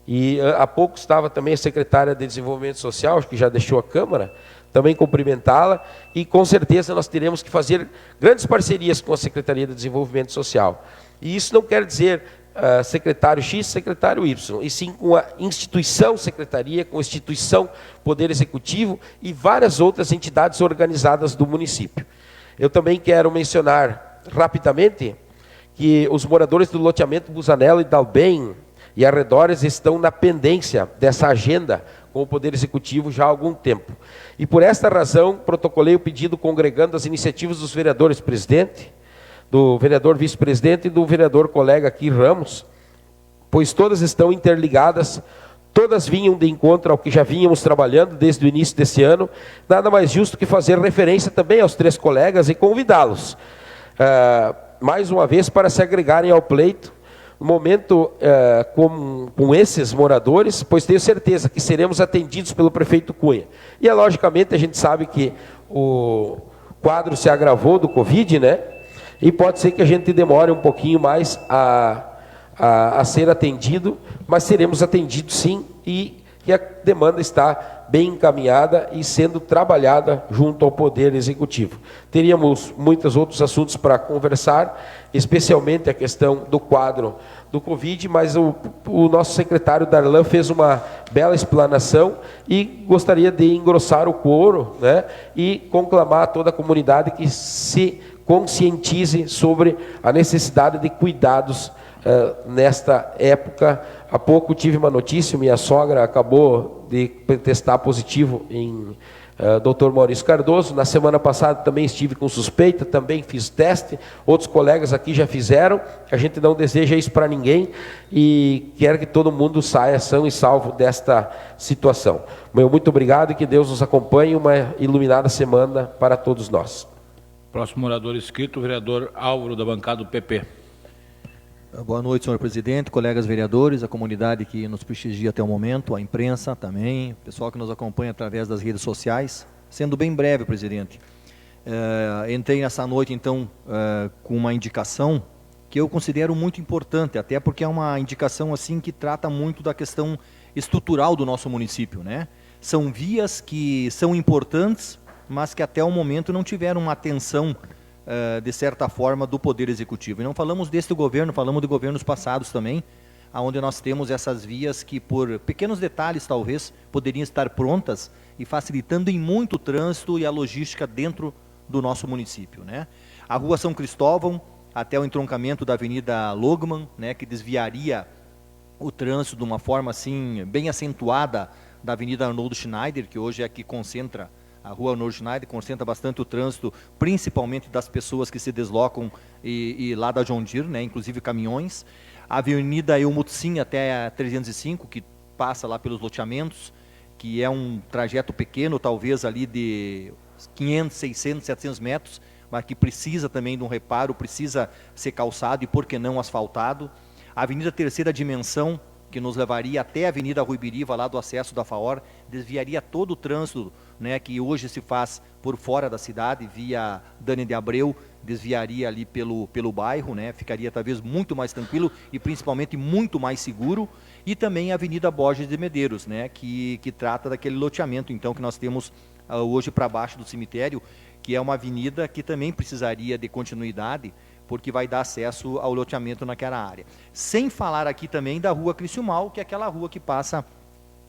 E há pouco estava também a secretária de Desenvolvimento Social, que já deixou a Câmara, também cumprimentá-la, e com certeza nós teremos que fazer grandes parcerias com a Secretaria de Desenvolvimento Social. E isso não quer dizer secretário X, secretário Y, e sim com a instituição secretaria, com a instituição Poder Executivo e várias outras entidades organizadas do município. Eu também quero mencionar rapidamente que os moradores do loteamento Busanello e Dalben e arredores estão na pendência dessa agenda com o Poder Executivo já há algum tempo. E por esta razão, protocolei o pedido congregando as iniciativas dos vereadores presidente, do vereador vice-presidente e do vereador colega aqui Ramos, pois todas estão interligadas, todas vinham de encontro ao que já vínhamos trabalhando desde o início desse ano. Nada mais justo que fazer referência também aos três colegas e convidá-los, mais uma vez, para se agregarem ao pleito, no momento com esses moradores, pois tenho certeza que seremos atendidos pelo prefeito Cunha. E, logicamente, a gente sabe que o quadro se agravou do Covid, né? E pode ser que a gente demore um pouquinho mais a ser atendido, mas seremos atendidos sim, e a demanda está bem encaminhada e sendo trabalhada junto ao Poder Executivo. Teríamos muitos outros assuntos para conversar, especialmente a questão do quadro do Covid, mas o nosso secretário Darlan fez uma bela explanação e gostaria de engrossar o coro, né, e conclamar a toda a comunidade que se conscientize sobre a necessidade de cuidados nesta época. Há pouco tive uma notícia, minha sogra acabou de testar positivo em Dr. Maurício Cardoso. Na semana passada também estive com suspeita, também fiz teste, outros colegas aqui já fizeram. A gente não deseja isso para ninguém e quer que todo mundo saia são e salvo desta situação. Meu muito obrigado e que Deus nos acompanhe. Uma iluminada semana para todos nós. Próximo morador inscrito, o vereador Álvaro, da bancada do PP. Boa noite, senhor presidente, colegas vereadores, a comunidade que nos prestigia até o momento, a imprensa também, o pessoal que nos acompanha através das redes sociais. Sendo bem breve, presidente, entrei nessa noite, então, com uma indicação que eu considero muito importante, até porque é uma indicação assim que trata muito da questão estrutural do nosso município, né? São vias que são importantes, mas que até o momento não tiveram uma atenção, de certa forma, do Poder Executivo. E não falamos deste governo, falamos de governos passados também, onde nós temos essas vias que, por pequenos detalhes, talvez, poderiam estar prontas e facilitando em muito o trânsito e a logística dentro do nosso município, né? A rua São Cristóvão, até o entroncamento da Avenida Logman, né, que desviaria o trânsito de uma forma assim, bem acentuada da Avenida Arnoldo Schneider, que hoje é a que concentra, a rua Arnoldo Schneider concentra bastante o trânsito, principalmente das pessoas que se deslocam e lá da John Deere, né, inclusive caminhões. A Avenida Elmutsim até a 305, que passa lá pelos loteamentos, que é um trajeto pequeno, talvez ali de 500, 600, 700 metros, mas que precisa também de um reparo, precisa ser calçado e, por que não, asfaltado. A Avenida Terceira Dimensão, que nos levaria até a Avenida Rui Biriva, lá do acesso da FAOR, desviaria todo o trânsito né, que hoje se faz por fora da cidade, via Dani de Abreu, desviaria ali pelo bairro, né, ficaria talvez muito mais tranquilo e principalmente muito mais seguro, e também a Avenida Borges de Medeiros, né, que trata daquele loteamento então que nós temos hoje para baixo do cemitério, que é uma avenida que também precisaria de continuidade, porque vai dar acesso ao loteamento naquela área. Sem falar aqui também da rua Criciúmal, que é aquela rua que passa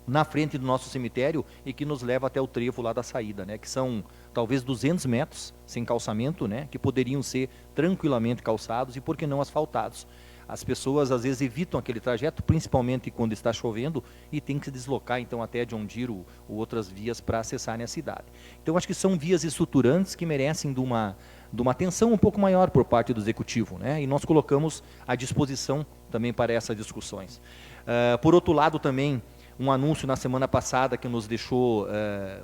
na frente do nosso cemitério e que nos leva até o trevo lá da saída, né, que são talvez 200 metros sem calçamento, né, que poderiam ser tranquilamente calçados e, por que não, asfaltados. As pessoas às vezes evitam aquele trajeto, principalmente quando está chovendo, e tem que se deslocar então até de Ondiro ou outras vias para acessarem a cidade. Então acho que são vias estruturantes que merecem de uma atenção um pouco maior por parte do Executivo, né? E nós colocamos à disposição também para essas discussões. Por outro lado também, um anúncio na semana passada que nos deixou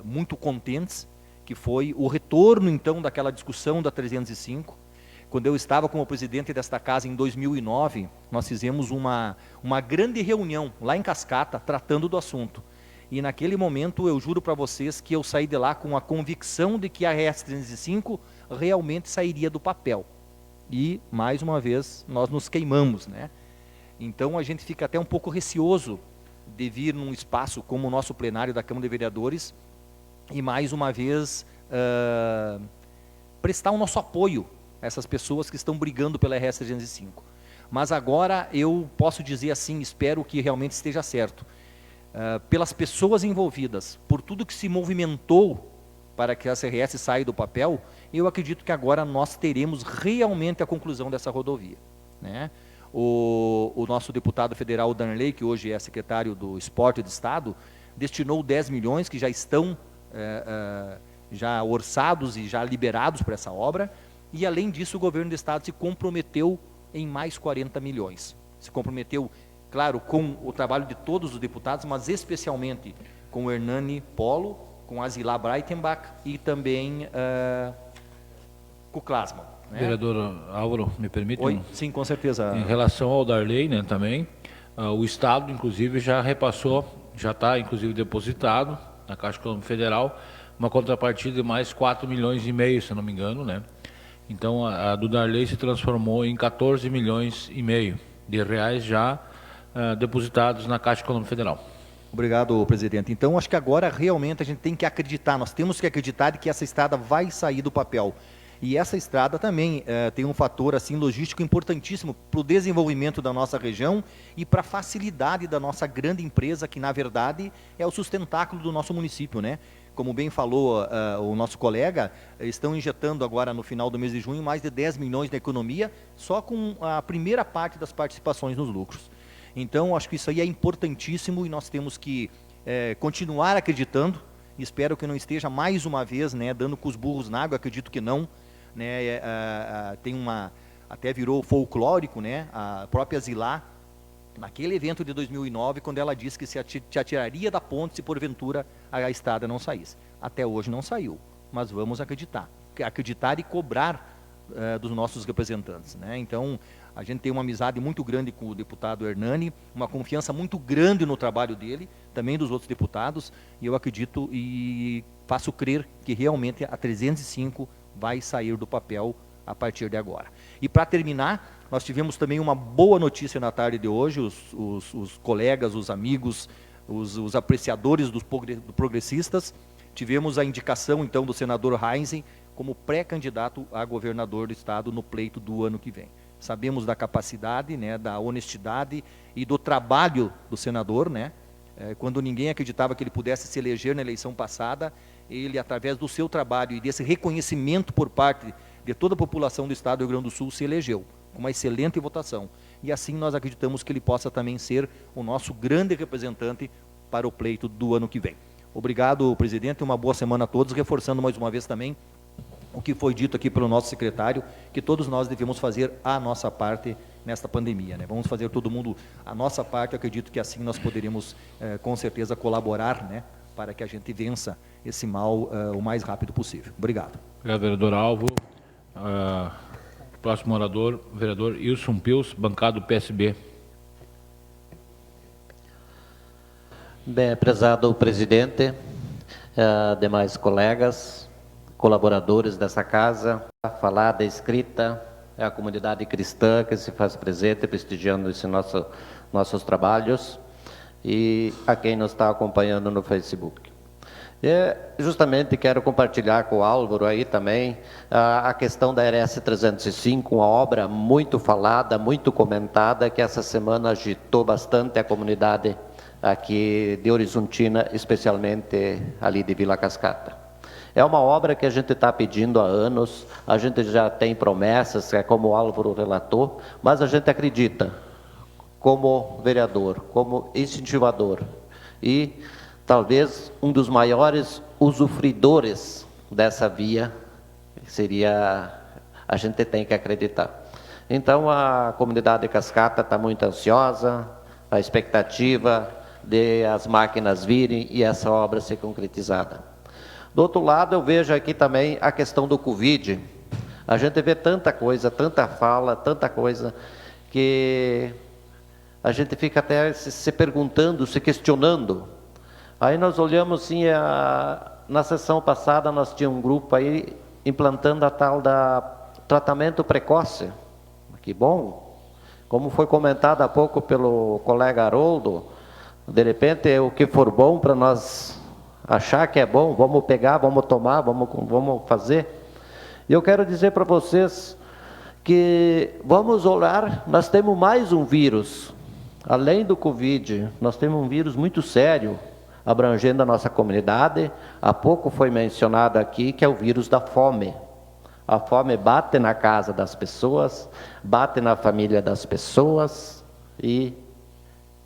muito contentes, que foi o retorno então daquela discussão da 305. Quando eu estava como presidente desta casa em 2009, nós fizemos uma grande reunião lá em Cascata, tratando do assunto. E naquele momento, eu juro para vocês que eu saí de lá com a convicção de que a RS 305 realmente sairia do papel. E, mais uma vez, nós nos queimamos, né? Então, a gente fica até um pouco receoso de vir num espaço como o nosso plenário da Câmara de Vereadores e, mais uma vez, prestar o nosso apoio essas pessoas que estão brigando pela RS 305. Mas agora eu posso dizer assim, espero que realmente esteja certo. Pelas pessoas envolvidas, por tudo que se movimentou para que essa RS saia do papel, eu acredito que agora nós teremos realmente a conclusão dessa rodovia, né? O nosso deputado federal Danley, que hoje é secretário do Esporte do Estado, destinou 10 milhões que já estão já orçados e já liberados para essa obra. E, além disso, o governo do Estado se comprometeu em mais 40 milhões. Se comprometeu, claro, com o trabalho de todos os deputados, mas especialmente com o Hernani Polo, com a Zilá Breitenbach e também com o Klasman, né? Vereador Álvaro, me permite? Oi? Sim, com certeza. Em relação ao Darley, né, também, o Estado, inclusive, já repassou, já está, inclusive, depositado na Caixa Econômica Federal, uma contrapartida de mais 4,5 milhões, se não me engano, né? Então, a do Darley se transformou em 14,5 milhões de reais já depositados na Caixa Econômica Federal. Obrigado, presidente. Então, acho que agora realmente a gente tem que acreditar, nós temos que acreditar de que essa estrada vai sair do papel. E essa estrada também tem um fator assim, logístico importantíssimo para o desenvolvimento da nossa região e para a facilidade da nossa grande empresa, que na verdade é o sustentáculo do nosso município, né? Como bem falou o nosso colega, estão injetando agora no final do mês de junho mais de 10 milhões na economia, só com a primeira parte das participações nos lucros. Então, acho que isso aí é importantíssimo e nós temos que continuar acreditando. Espero que não esteja mais uma vez, né, dando com os burros na água, acredito que não. Né, tem até virou folclórico, né, a própria Zilá, naquele evento de 2009, quando ela disse que se atiraria da ponte se porventura a estrada não saísse. Até hoje não saiu, mas vamos acreditar e cobrar dos nossos representantes, né? Então, a gente tem uma amizade muito grande com o deputado Hernani, uma confiança muito grande no trabalho dele, também dos outros deputados, e eu acredito e faço crer que realmente a 305 vai sair do papel a partir de agora. E para terminar, nós tivemos também uma boa notícia na tarde de hoje, os colegas, os amigos, os apreciadores dos progressistas, tivemos a indicação então do senador Heinz como pré-candidato a governador do estado no pleito do ano que vem. Sabemos da capacidade, né, da honestidade e do trabalho do senador, né? Quando ninguém acreditava que ele pudesse se eleger na eleição passada, ele, através do seu trabalho e desse reconhecimento por parte de toda a população do estado do Rio Grande do Sul, se elegeu com uma excelente votação. E assim nós acreditamos que ele possa também ser o nosso grande representante para o pleito do ano que vem. Obrigado, presidente, uma boa semana a todos, reforçando mais uma vez também o que foi dito aqui pelo nosso secretário, que todos nós devemos fazer a nossa parte nesta pandemia, né? Vamos fazer todo mundo a nossa parte, eu acredito que assim nós poderemos, com certeza, colaborar, né, para que a gente vença esse mal o mais rápido possível. Obrigado. Obrigado, vereador Alvo. Próximo orador, vereador Wilson Pius, bancado do PSB. Bem, prezado presidente, demais colegas, colaboradores dessa casa, a falar da escrita, é a comunidade cristã que se faz presente, prestigiando nossos trabalhos, e a quem nos está acompanhando no Facebook. Justamente quero compartilhar com o Álvaro aí também a questão da RS 305, uma obra muito falada, muito comentada, que essa semana agitou bastante a comunidade aqui de Horizontina, especialmente ali de Vila Cascata. É uma obra que a gente está pedindo há anos, a gente já tem promessas, é como o Álvaro relatou, mas a gente acredita, como vereador, como incentivador, e talvez um dos maiores usufruidores dessa via seria, a gente tem que acreditar. Então a comunidade de Cascata está muito ansiosa, a expectativa de as máquinas virem e essa obra ser concretizada. Do outro lado, eu vejo aqui também a questão do Covid. A gente vê tanta coisa, tanta fala, tanta coisa, que a gente fica até se perguntando, se questionando. Aí nós olhamos assim, na sessão passada nós tínhamos um grupo aí implantando a tal da tratamento precoce. Que bom! Como foi comentado há pouco pelo colega Haroldo, de repente o que for bom para nós achar que é bom, vamos pegar, vamos tomar, vamos fazer. E eu quero dizer para vocês que vamos olhar, nós temos mais um vírus, além do Covid, nós temos um vírus muito sério, abrangendo a nossa comunidade. Há pouco foi mencionado aqui que é o vírus da fome. A fome bate na casa das pessoas, bate na família das pessoas e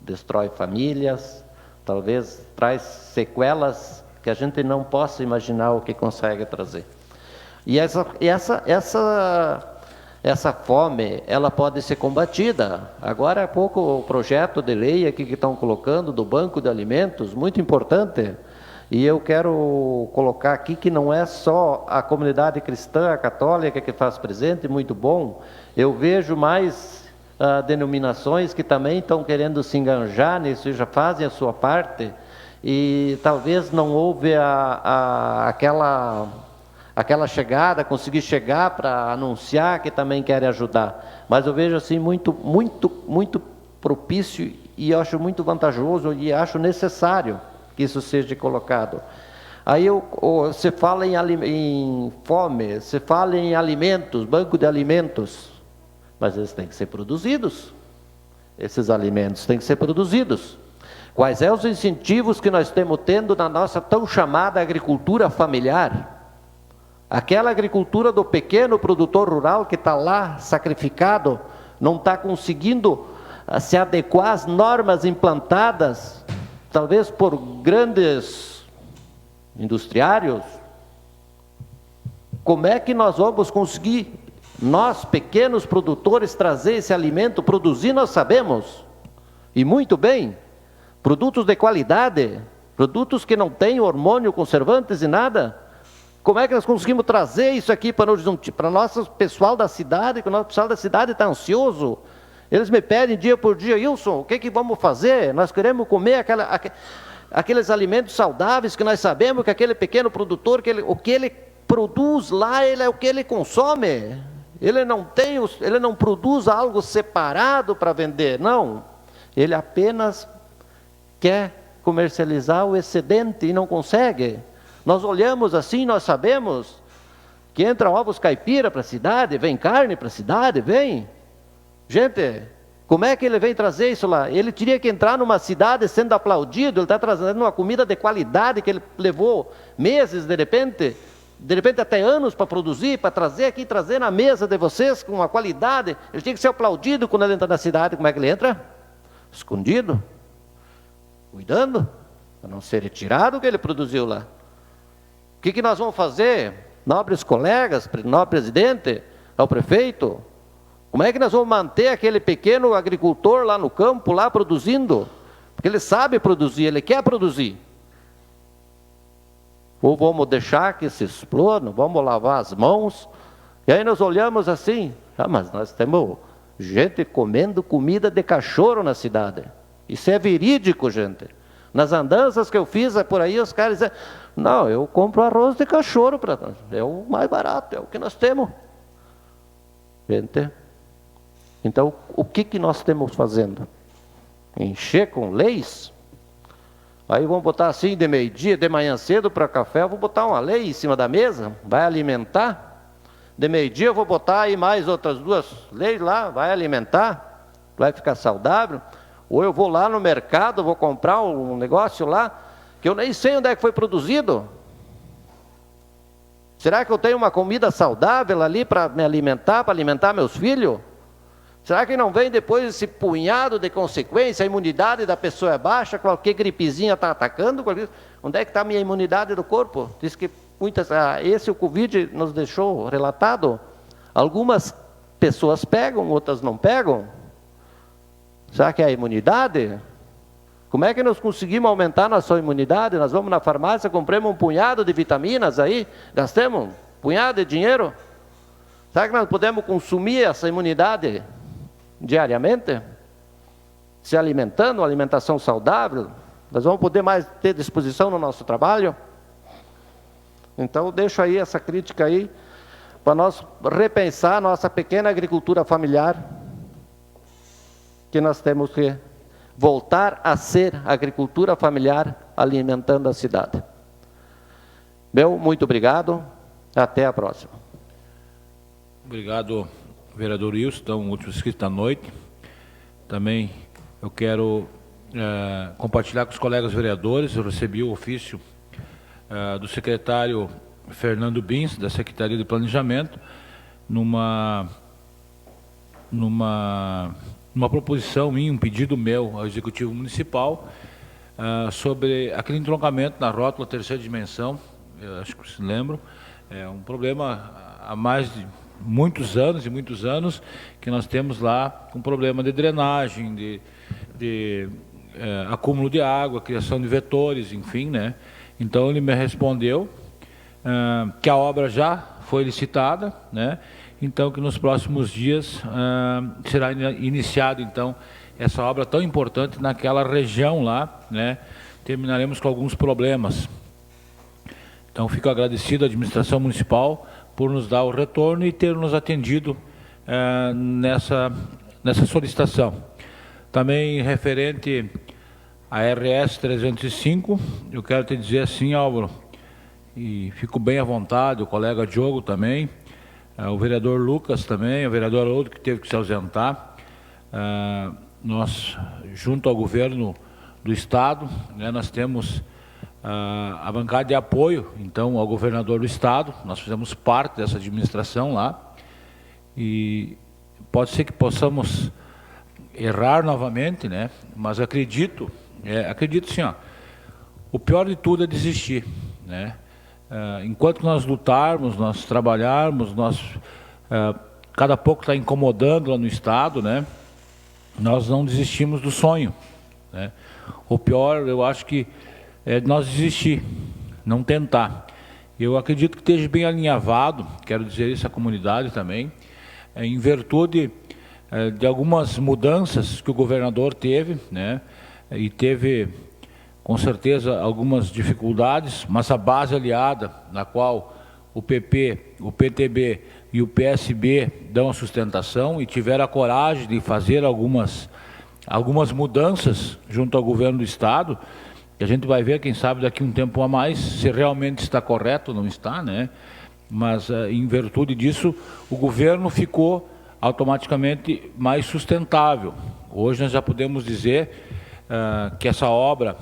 destrói famílias, talvez traz sequelas que a gente não possa imaginar o que consegue trazer. E essa fome, ela pode ser combatida. Agora há pouco o projeto de lei aqui que estão colocando do Banco de Alimentos, muito importante, e eu quero colocar aqui que não é só a comunidade cristã, a católica que faz presente, muito bom, eu vejo mais denominações que também estão querendo se enganjar nisso, já fazem a sua parte, e talvez não houve aquela chegada, conseguir chegar para anunciar que também querem ajudar. Mas eu vejo assim muito propício e eu acho muito vantajoso e acho necessário que isso seja colocado. Aí você fala em fome, você fala em alimentos, banco de alimentos, mas eles têm que ser produzidos. Esses alimentos têm que ser produzidos. Quais são os incentivos que nós estamos tendo na nossa tão chamada agricultura familiar? Aquela agricultura do pequeno produtor rural que está lá sacrificado, não está conseguindo se adequar às normas implantadas, talvez por grandes industriários. Como é que nós vamos conseguir, nós pequenos produtores, trazer esse alimento? Produzir nós sabemos, e muito bem, produtos de qualidade, produtos que não têm hormônio, conservantes e nada. Como é que nós conseguimos trazer isso aqui para o nosso pessoal da cidade, que o nosso pessoal da cidade está ansioso? Eles me pedem dia por dia, Wilson, o que vamos fazer? Nós queremos comer aqueles alimentos saudáveis que nós sabemos que aquele pequeno produtor, o que ele produz lá, é o que ele consome. Ele não produz algo separado para vender, não. Ele apenas quer comercializar o excedente e não consegue. Nós olhamos assim, nós sabemos que entra ovos caipira para a cidade, vem carne para a cidade, vem. Gente, como é que ele vem trazer isso lá? Ele teria que entrar numa cidade sendo aplaudido, ele está trazendo uma comida de qualidade que ele levou meses, de repente até anos para produzir, para trazer aqui, trazer na mesa de vocês com uma qualidade. Ele tinha que ser aplaudido quando ele entra na cidade. Como é que ele entra? Escondido, cuidando, para não ser retirado o que ele produziu lá. O que nós vamos fazer, nobres colegas, nobre presidente, ao prefeito? Como é que nós vamos manter aquele pequeno agricultor lá no campo, lá produzindo? Porque ele sabe produzir, ele quer produzir. Ou vamos deixar que se explodam, vamos lavar as mãos, e aí nós olhamos assim, mas nós temos gente comendo comida de cachorro na cidade. Isso é verídico, gente. Nas andanças que eu fiz por aí, os caras dizem, Não, eu compro arroz de cachorro, é o mais barato, é o que nós temos. Gente, então, o que nós estamos fazendo? Encher com leis? Aí vamos botar assim, de meio-dia, de manhã cedo para café, eu vou botar uma lei em cima da mesa, vai alimentar. De meio-dia eu vou botar aí mais outras 2 leis lá, vai alimentar, vai ficar saudável. Ou eu vou lá no mercado, vou comprar um negócio lá, que eu nem sei onde é que foi produzido. Será que eu tenho uma comida saudável ali para me alimentar, para alimentar meus filhos? Será que não vem depois esse punhado de consequência, a imunidade da pessoa é baixa, qualquer gripezinha está atacando? Onde é que está a minha imunidade do corpo? Diz que o Covid nos deixou relatado. Algumas pessoas pegam, outras não pegam. Será que é a imunidade? Como é que nós conseguimos aumentar nossa imunidade? Nós vamos na farmácia, compramos um punhado de vitaminas aí, gastamos um punhado de dinheiro. Será que nós podemos consumir essa imunidade diariamente? Se alimentando, alimentação saudável, nós vamos poder mais ter disposição no nosso trabalho? Então, deixo aí essa crítica aí, para nós repensar a nossa pequena agricultura familiar, que nós temos que voltar a ser agricultura familiar alimentando a cidade. Muito obrigado, até a próxima. Obrigado, vereador Wilson, então, último inscrito da noite. Também eu quero compartilhar com os colegas vereadores, eu recebi o ofício do secretário Fernando Bins, da Secretaria de Planejamento, numa proposição minha, um pedido meu ao Executivo Municipal, sobre aquele entroncamento na rótula terceira dimensão. Eu acho que se lembram, é um problema há mais de muitos anos que nós temos lá um problema de drenagem, de acúmulo de água, criação de vetores, enfim, né? Então ele me respondeu que a obra já foi licitada, né? Então que nos próximos dias será iniciado então essa obra tão importante naquela região lá, né? Terminaremos com alguns problemas. Então fico agradecido à administração municipal por nos dar o retorno e ter nos atendido nessa solicitação. Também referente à RS 305, eu quero te dizer assim, Álvaro, e fico bem à vontade, o colega Diogo também, o vereador Lucas também, o vereador Haroldo, que teve que se ausentar, nós, junto ao governo do Estado, né, nós temos a bancada de apoio, então, ao governador do Estado. Nós fizemos parte dessa administração lá, e pode ser que possamos errar novamente, né? Mas acredito sim, ó, o pior de tudo é desistir, né? Enquanto nós lutarmos, nós trabalharmos, cada pouco está incomodando lá no Estado, né? Nós não desistimos do sonho, né? O pior, eu acho que é nós desistir, não tentar. Eu acredito que esteja bem alinhavado, quero dizer isso à comunidade também, em virtude de algumas mudanças que o governador teve, né? E teve, com certeza, algumas dificuldades, mas a base aliada, na qual o PP, o PTB e o PSB dão a sustentação e tiveram a coragem de fazer algumas mudanças junto ao governo do Estado, que a gente vai ver, quem sabe, daqui um tempo a mais, se realmente está correto ou não está, né? Mas, em virtude disso, o governo ficou automaticamente mais sustentável. Hoje nós já podemos dizer que essa obra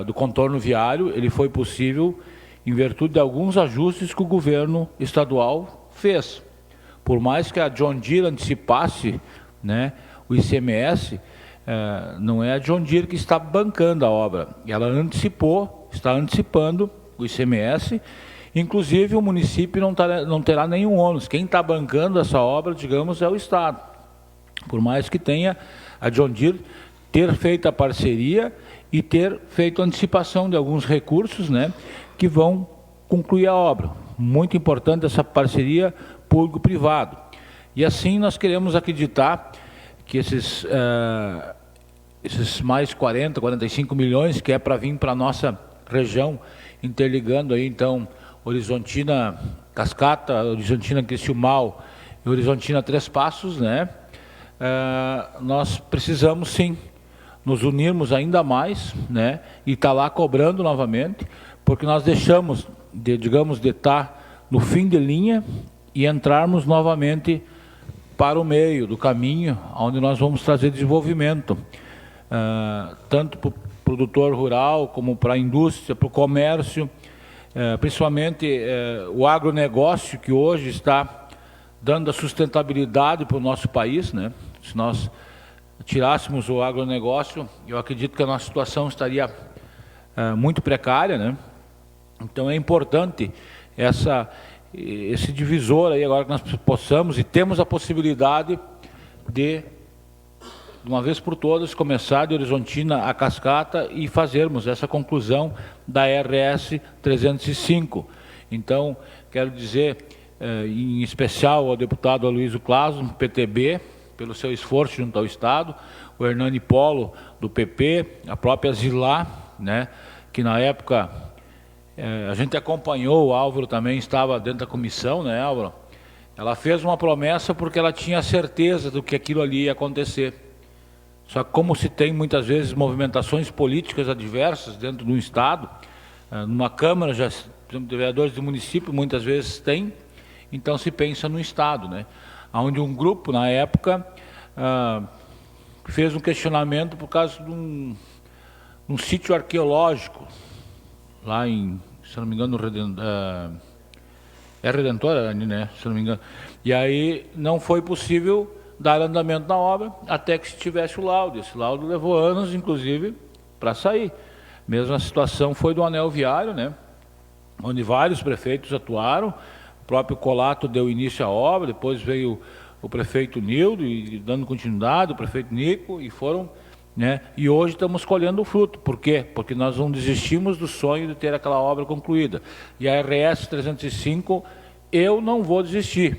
do contorno viário, ele foi possível em virtude de alguns ajustes que o governo estadual fez. Por mais que a John Deere antecipasse, né, o ICMS, não é a John Deere que está bancando a obra, ela está antecipando o ICMS, inclusive o município não terá nenhum ônus. Quem está bancando essa obra, digamos, é o Estado. Por mais que tenha a John Deere ter feito a parceria e ter feito a antecipação de alguns recursos, né, que vão concluir a obra. Muito importante essa parceria público-privado. E assim nós queremos acreditar que esses mais 40, 45 milhões que é para vir para a nossa região, interligando aí então Horizontina Cascata, Horizontina Criciúmal e Horizontina Três Passos, né? Nós precisamos sim nos unirmos ainda mais, né? E estar lá cobrando novamente, porque nós deixamos de estar no fim de linha e entrarmos novamente para o meio do caminho, onde nós vamos trazer desenvolvimento, tanto para o produtor rural, como para a indústria, para o comércio, principalmente o agronegócio, que hoje está dando a sustentabilidade para o nosso país, né? Se nós tirássemos o agronegócio, eu acredito que a nossa situação estaria muito precária, né? Então é importante esse divisor aí, agora que nós possamos e temos a possibilidade de uma vez por todas, começar de Horizontina a Cascata e fazermos essa conclusão da RS 305. Então, quero dizer, em especial ao deputado Aloysio Clauso, PTB, pelo seu esforço junto ao Estado, o Hernani Polo, do PP, a própria Zilá, né, que na época a gente acompanhou, o Álvaro também estava dentro da comissão, né, Álvaro? Ela fez uma promessa porque ela tinha certeza do que aquilo ali ia acontecer. Só que como se tem muitas vezes movimentações políticas adversas dentro do Estado, numa Câmara, já, por exemplo, de vereadores do município, muitas vezes tem, então se pensa no Estado, né? Onde um grupo, na época, fez um questionamento por causa de um sítio arqueológico, lá em, se não me engano, Redentor, né? Se não me engano. E aí não foi possível dar andamento na obra até que se tivesse o laudo. Esse laudo levou anos, inclusive, para sair. Mesma situação foi do anel viário, né? Onde vários prefeitos atuaram, o próprio Colato deu início à obra, depois veio o prefeito Nildo, e dando continuidade, o prefeito Nico, e foram, né? E hoje estamos colhendo o fruto. Por quê? Porque nós não desistimos do sonho de ter aquela obra concluída. E a RS 305, eu não vou desistir.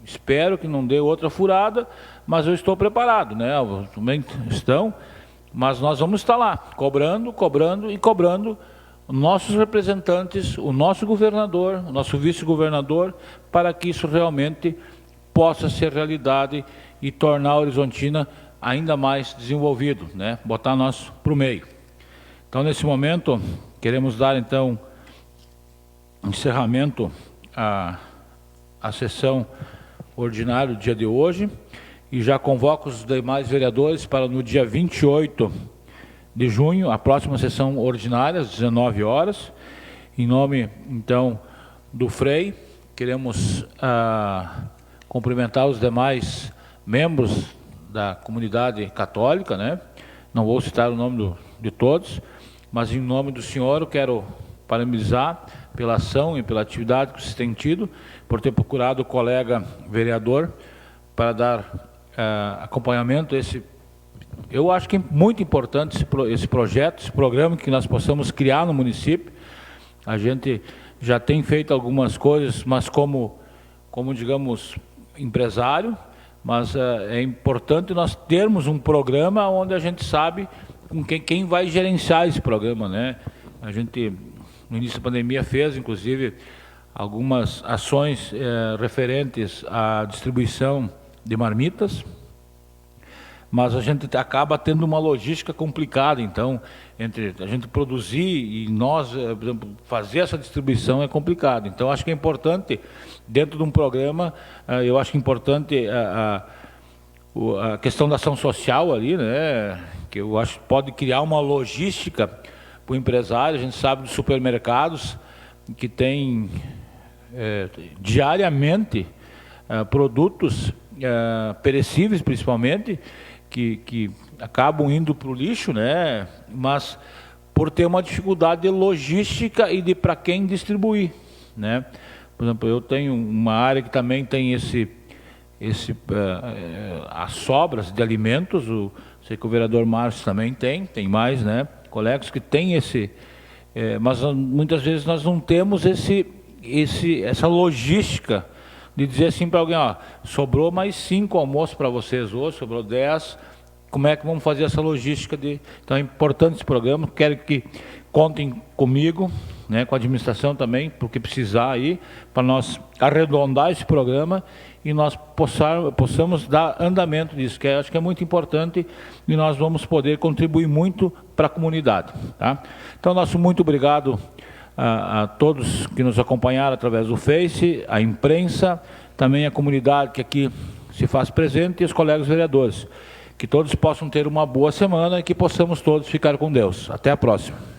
Espero que não dê outra furada, mas eu estou preparado, né? Também estão, mas nós vamos estar lá, cobrando nossos representantes, o nosso governador, o nosso vice-governador, para que isso realmente possa ser realidade e tornar a Horizontina ainda mais desenvolvido, né? Botar nós para o meio. Então, nesse momento, queremos dar, então, encerramento à sessão ordinária do dia de hoje, e já convoco os demais vereadores para no dia 28 de junho, a próxima sessão ordinária, às 19 horas. Em nome, então, do FREI, queremos cumprimentar os demais membros da comunidade católica, né? Não vou citar o nome de todos, mas em nome do senhor eu quero parabenizar pela ação e pela atividade que vocês têm tido, por ter procurado o colega vereador para dar acompanhamento a esse. Eu acho que é muito importante esse projeto, esse programa que nós possamos criar no município. A gente já tem feito algumas coisas, mas como digamos, empresário, mas é importante nós termos um programa onde a gente sabe com quem vai gerenciar esse programa, né? A gente, no início da pandemia, fez, inclusive, algumas ações referentes à distribuição de marmitas, mas a gente acaba tendo uma logística complicada, então, entre a gente produzir e nós, por exemplo, fazer essa distribuição é complicado. Então, acho que é importante, dentro de um programa, eu acho que é importante a questão da ação social ali, né, que eu acho que pode criar uma logística para o empresário. A gente sabe dos supermercados que tem diariamente produtos perecíveis, principalmente, que acabam indo para o lixo, né? Mas por ter uma dificuldade de logística e de para quem distribuir, né? Por exemplo, eu tenho uma área que também tem as sobras de alimentos, sei que o vereador Márcio também tem mais, né? Colegas que têm mas muitas vezes nós não temos essa logística de dizer assim para alguém, ó, sobrou mais 5 almoços para vocês hoje, sobrou 10, como é que vamos fazer essa logística. Então é importante esse programa, quero que contem comigo, né, com a administração também, porque precisar aí, para nós arredondar esse programa e nós possamos dar andamento nisso, que acho que é muito importante e nós vamos poder contribuir muito para a comunidade. Tá? Então, nosso muito obrigado a todos que nos acompanharam através do Face, a imprensa, também a comunidade que aqui se faz presente e os colegas vereadores. Que todos possam ter uma boa semana e que possamos todos ficar com Deus. Até a próxima.